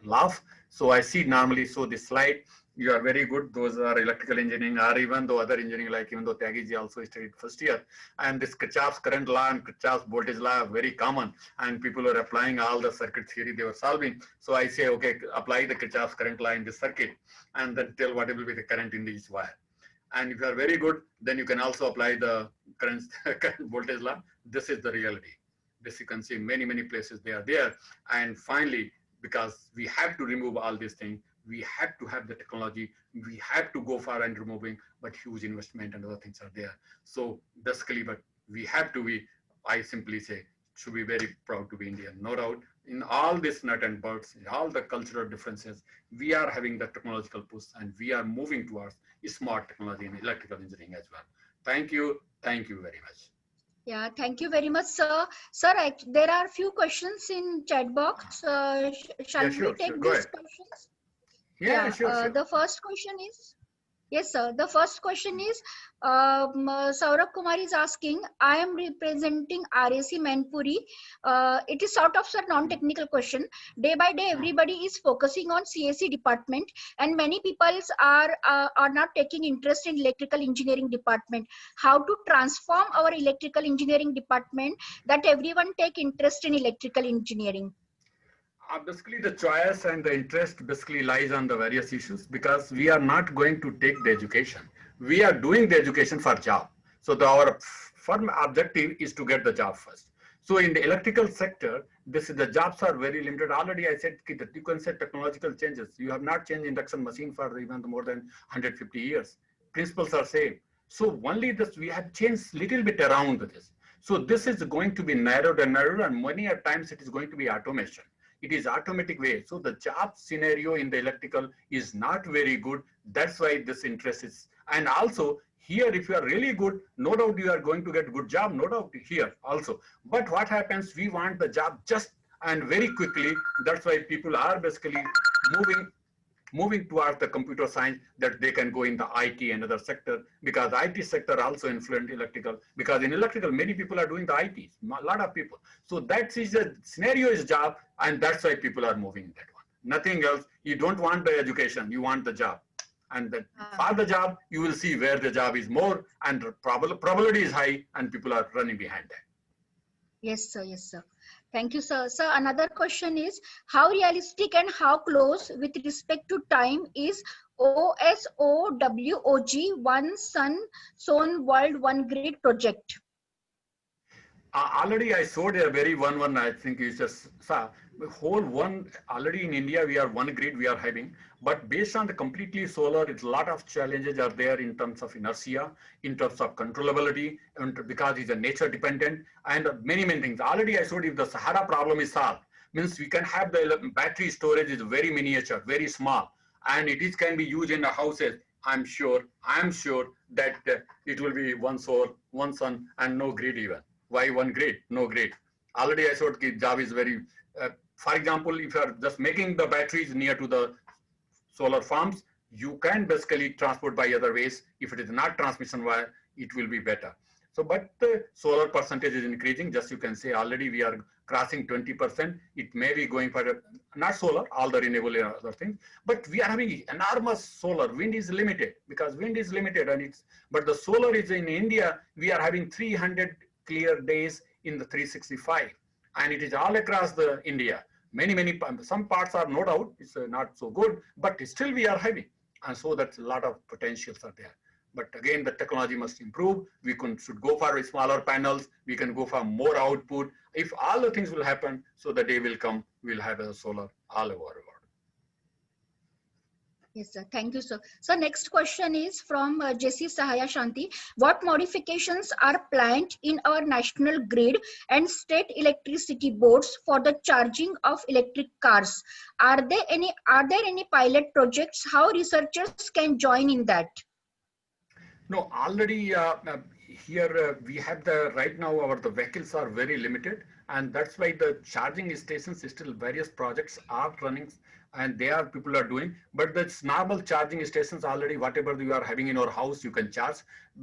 laugh. So I see normally, so this slide, you are very good. Those are electrical engineering, or even though other engineering, like even though Tyagi also studied first year. And this Kirchhoff's current law and Kirchhoff's voltage law are very common. And people are applying all the circuit theory they were solving. So I say, okay, apply the Kirchhoff's current law in this circuit, and then tell what will be the current in each wire. And if you are very good, then you can also apply the current voltage law. This is the reality. This you can see many, many places they are there. And finally, because we have to remove all these things, we have to have the technology, we have to go far and removing, but huge investment and other things are there. So basically, but we have to be, I simply say, should be very proud to be Indian, no doubt. In all this nut and bolts, all the cultural differences, we are having the technological push and we are moving towards smart technology in electrical engineering as well. Thank you very much. Yeah, thank you very much, sir. Sir, there are a few questions in chat box. Shall we take these questions? Yeah, sure. The first question is, yes, sir. The first question is, Saurabh Kumar is asking, I am representing RAC Mainpuri. It is sort of a non-technical question. Day by day, everybody is focusing on CSE department, and many people are not taking interest in electrical engineering department. How to transform our electrical engineering department that everyone take interest in electrical engineering? Basically, the choice and the interest basically lies on the various issues, because we are not going to take the education. We are doing the education for job. So our firm objective is to get the job first. So in the electrical sector, the jobs are very limited. Already I said that you can say technological changes. You have not changed induction machine for even more than 150 years. Principles are same. So only this, we have changed little bit around this. So this is going to be narrowed and narrowed, and many a times it is going to be automation. It is automatic way. So the job scenario in the electrical is not very good. That's why this interest is. And also here, if you are really good, no doubt you are going to get good job, no doubt here also. But what happens, we want the job just and very quickly. That's why people are basically moving towards the computer science, that they can go in the IT and other sector, because IT sector also influence electrical, because in electrical, many people are doing the IT, a lot of people. So that is a scenario is job, and that's why people are moving in that one. Nothing else. You don't want the education, you want the job. And then for the job, you will see where the job is more, and the probability is high, and people are running behind that. Yes, sir. Yes, sir. Thank you, sir. Sir, another question is, how realistic and how close with respect to time is OSOWOG One Sun Sown World One Grid project? Already I showed a very one, I think you just saw the whole one. Already in India, we are one grid we are having, but based on the completely solar, it's a lot of challenges are there in terms of inertia, in terms of controllability, and because it's a nature dependent, and many things. Already I showed if the Sahara problem is solved, means we can have the battery storage is very miniature, very small, and it is can be used in the houses. I'm sure that it will be one solar, one sun, and no grid even. Why one grid? No grid. Already I showed that job is very, for example, if you are just making the batteries near to the solar farms, you can basically transport by other ways. If it is not transmission wire, it will be better. So, but the solar percentage is increasing. Just you can say already we are crossing 20%. It may be going for not solar, all the renewable and other things, but we are having enormous solar. Wind is limited, because wind is limited, and it's, but the solar is in India, we are having 300 clear days in the 365, and it is all across the India. Many, some parts are no doubt, it's not so good, but still we are having. And so that's a lot of potentials are there. But again, the technology must improve. We should go for smaller panels. We can go for more output. If all the things will happen, so the day will come, we'll have a solar all over the world. Yes, sir. Thank you, sir. So next question is from Jessie Sahaya Shanti. What modifications are planned in our national grid and state electricity boards for the charging of electric cars? Are there any pilot projects? How researchers can join in that? No, already here we have right now the vehicles are very limited, and that's why the charging stations still various projects are running, and people are doing, but the normal charging stations already, whatever you are having in your house, you can charge.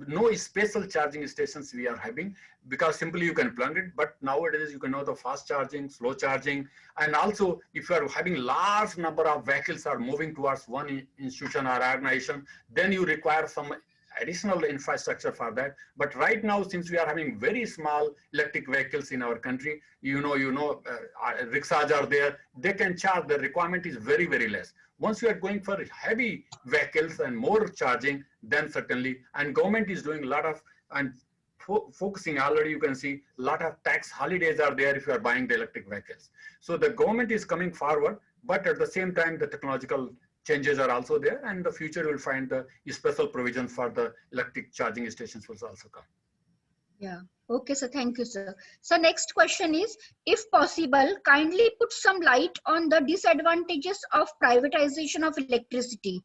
No special charging stations we are having, because simply you can plug it, but nowadays you can know the fast charging, slow charging, and also if you are having large number of vehicles are moving towards one institution or organization, then you require some additional infrastructure for that. But right now, since we are having very small electric vehicles in our country, rickshaws are there, they can charge. The requirement is very, very less. Once you are going for heavy vehicles and more charging, then certainly, and government is doing a lot of, and focusing already, you can see a lot of tax holidays are there if you are buying the electric vehicles. So the government is coming forward, but at the same time, the technological changes are also there, and the future will find the special provision for the electric charging stations will also come. Yeah. Okay, sir. Thank you, sir. So next question is, if possible, kindly put some light on the disadvantages of privatization of electricity.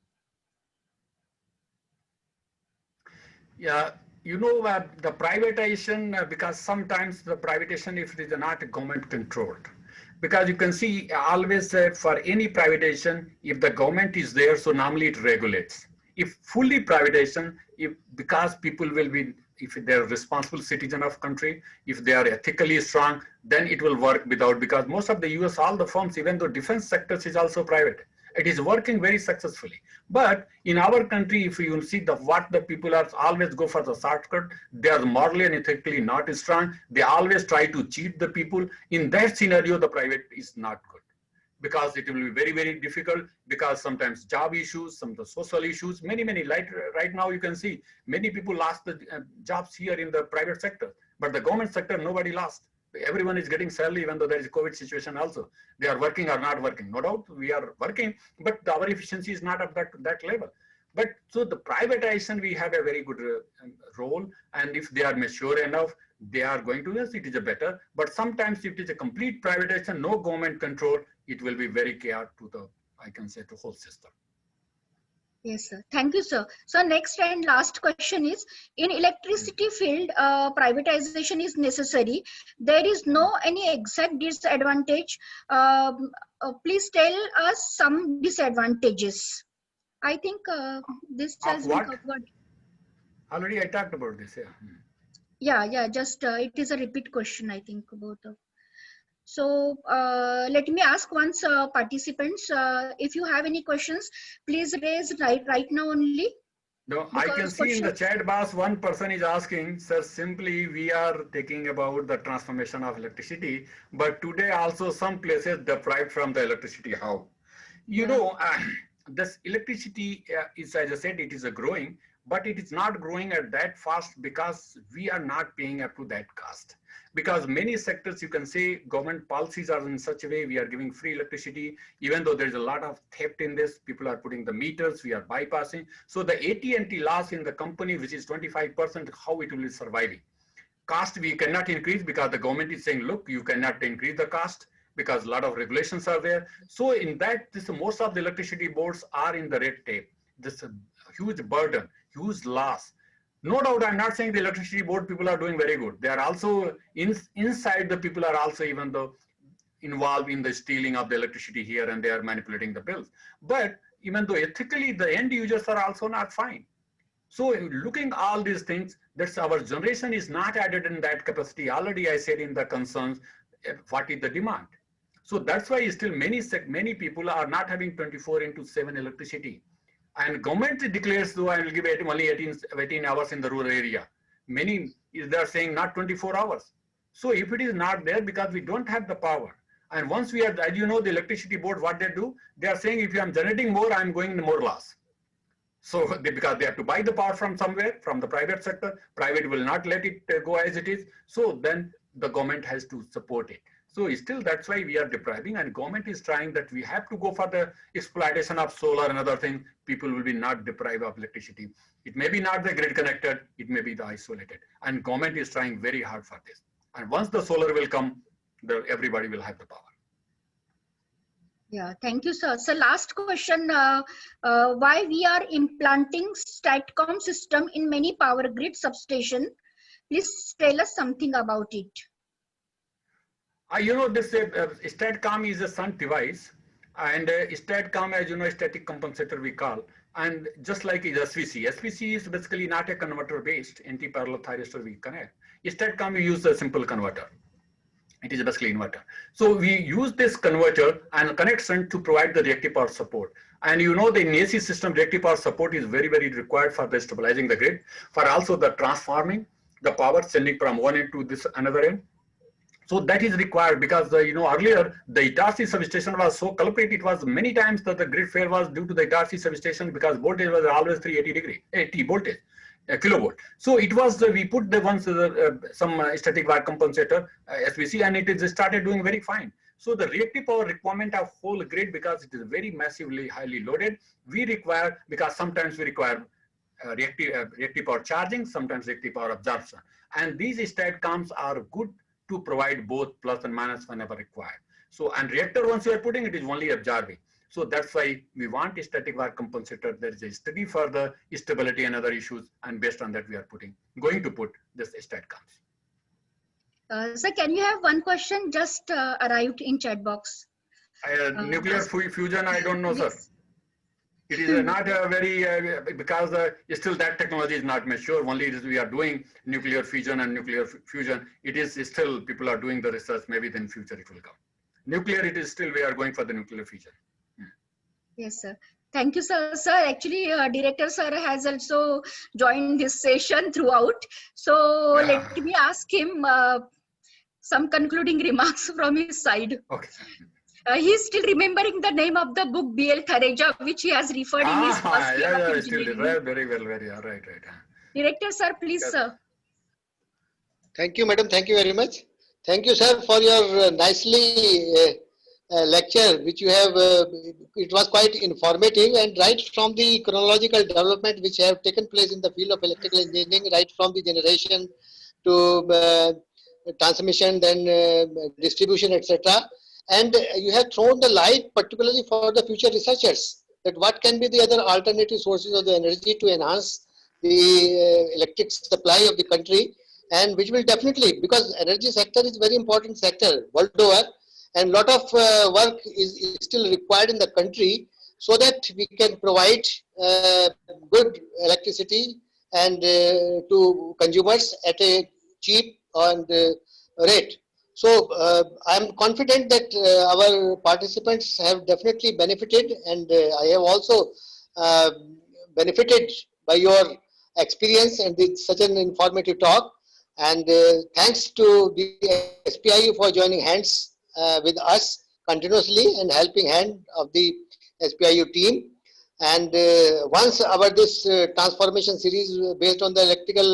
Yeah, the privatization, because sometimes the privatization, if it is not government controlled, because you can see always for any privatization, if the government is there, so normally it regulates. If fully privatization, because people will be, if they're responsible citizen of country, if they are ethically strong, then it will work without, because most of the US, all the firms, even though defense sectors is also private, it is working very successfully. But in our country, if you see what the people are always go for the shortcut, they are morally and ethically not strong. They always try to cheat the people. In that scenario, the private is not good, because it will be very, very difficult, because sometimes job issues, some of the social issues, many, like right now you can see many people lost the jobs here in the private sector, but the government sector, nobody lost. Everyone is getting salary, even though there is a COVID situation also. They are working or not working. No doubt we are working, but our efficiency is not at that level. But so the privatization, we have a very good role. And if they are mature enough, they are going to, yes, it is a better. But sometimes if it is a complete privatization, no government control, it will be very chaotic to the, I can say, to whole system. Yes, sir. Thank you, sir. So next and last question is, in electricity field, privatization is necessary. There is no any exact disadvantage. Please tell us some disadvantages. I think this Of has been what? covered. Already I talked about this. Yeah. Yeah. Just it is a repeat question, I think, about. So let me ask once, participants, if you have any questions, please raise right now only, No, I can because see in the questions. chat box, one person is asking, sir, simply we are taking about the transformation of electricity, but today also some places deprived from the electricity. How? You Yeah. know, this electricity is, as I said, it is a growing, but it is not growing at that fast because we are not paying up to that cost. Because many sectors, you can say, government policies are in such a way we are giving free electricity, even though there is a lot of theft in this. People are putting the meters, we are bypassing. So the AT&T loss in the company, which is 25%, how it will be surviving? Cost we cannot increase because the government is saying, look, you cannot increase the cost because a lot of regulations are there. So in that, most of the electricity boards are in the red tape. This huge burden, huge loss. No doubt, I'm not saying the electricity board people are doing very good. They are also inside the people are also even though involved in the stealing of the electricity here and they are manipulating the bills. But even though ethically the end users are also not fine. So looking all these things, that's our generation is not added in that capacity. Already I said in the concerns, what is the demand? So that's why still many people are not having 24/7 electricity. And government declares, though I will give only 18 hours in the rural area. Many they are saying not 24 hours. So if it is not there because we don't have the power. And once we are, as you know, the electricity board, what they do, they are saying if I'm generating more, I'm going more loss. So because they have to buy the power from somewhere, from the private sector, private will not let it go as it is. So then the government has to support it. So still that's why we are depriving and government is trying that we have to go for the exploitation of solar and other things. People will be not deprived of electricity. It may be not the grid connected, it may be the isolated. And government is trying very hard for this. And once the solar will come, everybody will have the power. Yeah, thank you, sir. So last question, why we are implanting STATCOM system in many power grid substation? Please tell us something about it. You know, this STATCOM is a SUNT device, and STATCOM, as you know, static compensator we call, and just like is SVC. SVC is basically not a converter based anti-parallel thyristor we connect. STATCOM we use a simple converter. It is basically inverter. So we use this converter and connection to provide the reactive power support. And you know the in AC system, reactive power support is very, very required for the stabilizing the grid, for also the transforming the power, sending from one end to this another end. So that is required because you know earlier the Itarsi substation was so culprit. It was many times that the grid failure was due to the Itarsi substation because voltage was always 80 voltage, kilovolt. So it was we put the ones some static wire compensator SVC and it is started doing very fine. So the reactive power requirement of whole grid, because it is very massively highly loaded, we require, because sometimes we require reactive power charging, sometimes reactive power absorption, and these STATCOMs are good to provide both plus and minus whenever required. So, and reactor once you are putting it is only absorbing. So that's why we want a static wire compensator. There is a study for the stability and other issues, and based on that we are going to put this STATCOMs. Sir, can you have one question just arrived in chat box? Nuclear fusion, I don't know, yes. Sir. It is not a very, because still that technology is not mature. Only we are doing nuclear fission and nuclear fusion. It is still, people are doing the research. Maybe in future it will come. Nuclear, it is still, we are going for the nuclear fission. Yes, sir. Thank you, sir. Sir, actually, Director Sir has also joined this session throughout. So let me ask him some concluding remarks from his side. Okay. He's still remembering the name of the book B.L. Thareja, which he has referred in his first year of engineering. Still very well, right. Director Sir, please, yes. Sir. Thank you, madam. Thank you very much. Thank you, sir, for your nicely lecture, which you have. It was quite informative, and right from the chronological development which have taken place in the field of electrical engineering, right from the generation to transmission, then distribution, etc. And you have thrown the light particularly for the future researchers that what can be the other alternative sources of the energy to enhance the electric supply of the country, and which will definitely, because energy sector is very important sector world over, and lot of work is still required in the country, so that we can provide good electricity and to consumers at a cheap and rate. So I'm confident that our participants have definitely benefited, and I have also uh, benefited by your experience and such an informative talk. And thanks to the SPIU for joining hands with us continuously and helping hand of the SPIU team. And once our this transformation series based on the electrical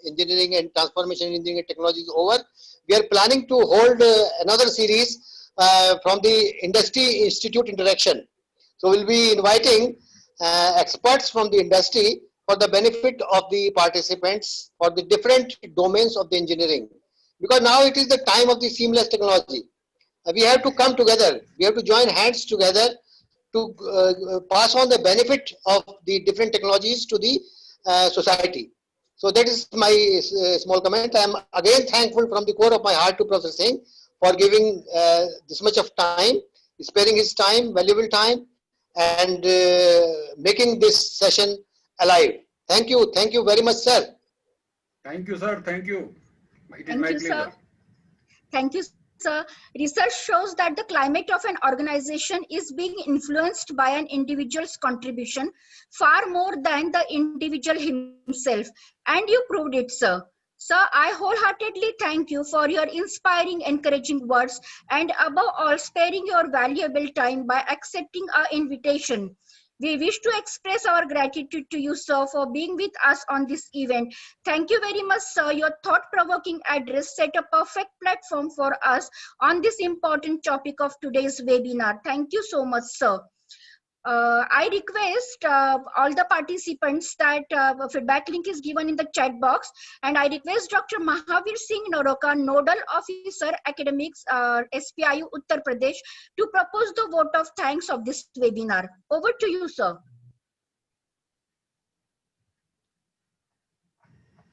engineering and transformation engineering technology is over, we are planning to hold another series from the Industry Institute Interaction. So we'll be inviting experts from the industry for the benefit of the participants for the different domains of the engineering. Because now it is the time of the seamless technology. We have to come together. We have to join hands together to pass on the benefit of the different technologies to the society. So that is my small comment. I am again thankful from the core of my heart to Professor Singh for giving this much of time, sparing his time, valuable time, and making this session alive. Thank you very much, sir. Thank you, sir. Thank you. It is Thank my you, pleasure. sir. Thank you, sir. Research shows that the climate of an organization is being influenced by an individual's contribution far more than the individual himself. And you proved it, sir. Sir, I wholeheartedly thank you for your inspiring, encouraging words, and above all, sparing your valuable time by accepting our invitation. We wish to express our gratitude to you, sir, for being with us on this event. Thank you very much, sir. Your thought-provoking address set a perfect platform for us on this important topic of today's webinar. Thank you so much, sir. I request all the participants that feedback link is given in the chat box, and I request Dr. Mahavir Singh Naroka, Nodal Officer Academics, SPIU Uttar Pradesh, to propose the vote of thanks of this webinar. Over to you, sir.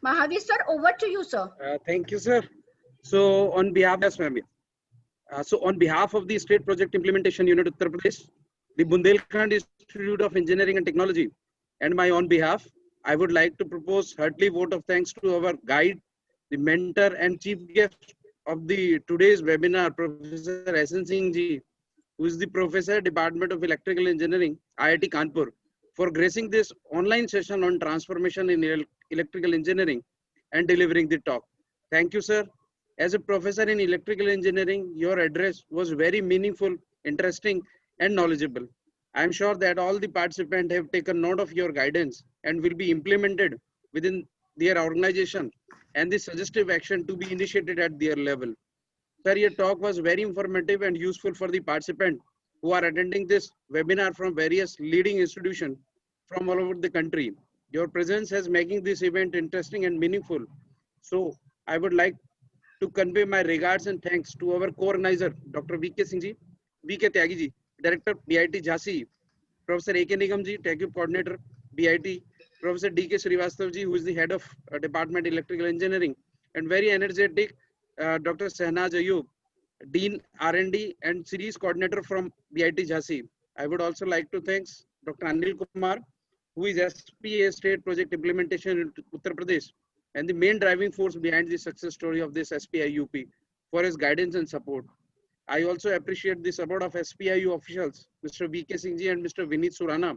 Mahavir sir, over to you, sir. Thank you, sir. So on behalf, yes, ma'am. So on behalf of the State Project Implementation Unit Uttar Pradesh, the Bundelkhand Institute of Engineering and Technology, and my own behalf, I would like to propose heartily vote of thanks to our guide, the mentor and chief guest of the today's webinar, Professor S.N. Singh ji, who is the Professor, Department of Electrical Engineering, IIT Kanpur, for gracing this online session on transformation in electrical engineering and delivering the talk. Thank you, sir. As a professor in electrical engineering, your address was very meaningful, interesting, and knowledgeable. I am sure that all the participants have taken note of your guidance and will be implemented within their organization and the suggestive action to be initiated at their level. Sir, your talk was very informative and useful for the participants who are attending this webinar from various leading institutions from all over the country. Your presence has making this event interesting and meaningful. So I would like to convey my regards and thanks to our co-organizer, Dr. V.K. Singh ji, V.K. Tyagi ji, Director, BIT Jhansi, Professor A.K. Nigam ji, Tech Coordinator, BIT, Professor D.K. Srivastav ji, who is the Head of Department Electrical Engineering, and very energetic Dr. Sehnaz Ayub, Dean R&D and Series Coordinator from BIT Jhansi. I would also like to thank Dr. Anil Kumar, who is SPA State Project Implementation in Uttar Pradesh and the main driving force behind the success story of this SPIUP, for his guidance and support. I also appreciate the support of SPIU officials, Mr. V.K. Singh ji and Mr. Vineet Surana,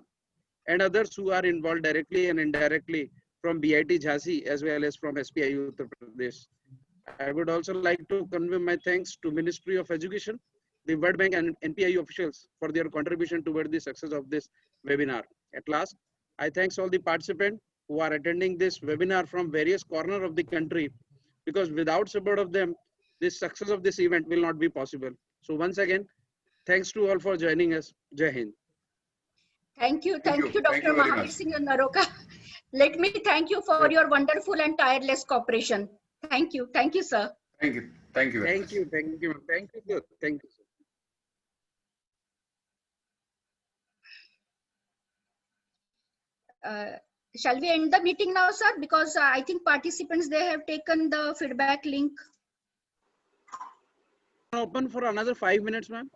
and others who are involved directly and indirectly from BIT Jhansi as well as from SPIU Uttar Pradesh. I would also like to convey my thanks to Ministry of Education, the World Bank and NPIU officials for their contribution toward the success of this webinar. At last, I thank all the participants who are attending this webinar from various corners of the country, because without support of them, the success of this event will not be possible. So once again, thanks to all for joining us. Jai Hind. Thank you, Thank you Dr. very Mahavir much. Singh Naroka. Let me thank you for your wonderful and tireless cooperation. Thank you, sir. Thank you. Thank you very much. Thank you. Thank you. Thank you. Thank you. Shall we end the meeting now, sir? Because I think participants, they have taken the feedback link. Open for another 5 minutes, ma'am.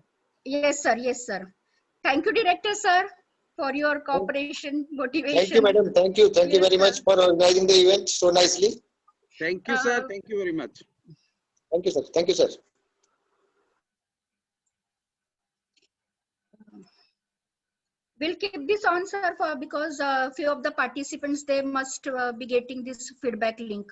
Yes, sir. Yes, sir. Thank you, Director, sir, for your cooperation, motivation. Thank you, madam. Thank you. Thank you Yes, very sir. much for organizing the event so nicely. Thank you, sir. Thank you very much. Thank you, sir. Thank you, sir. We'll keep this on, sir, for because few of the participants, they must be getting this feedback link.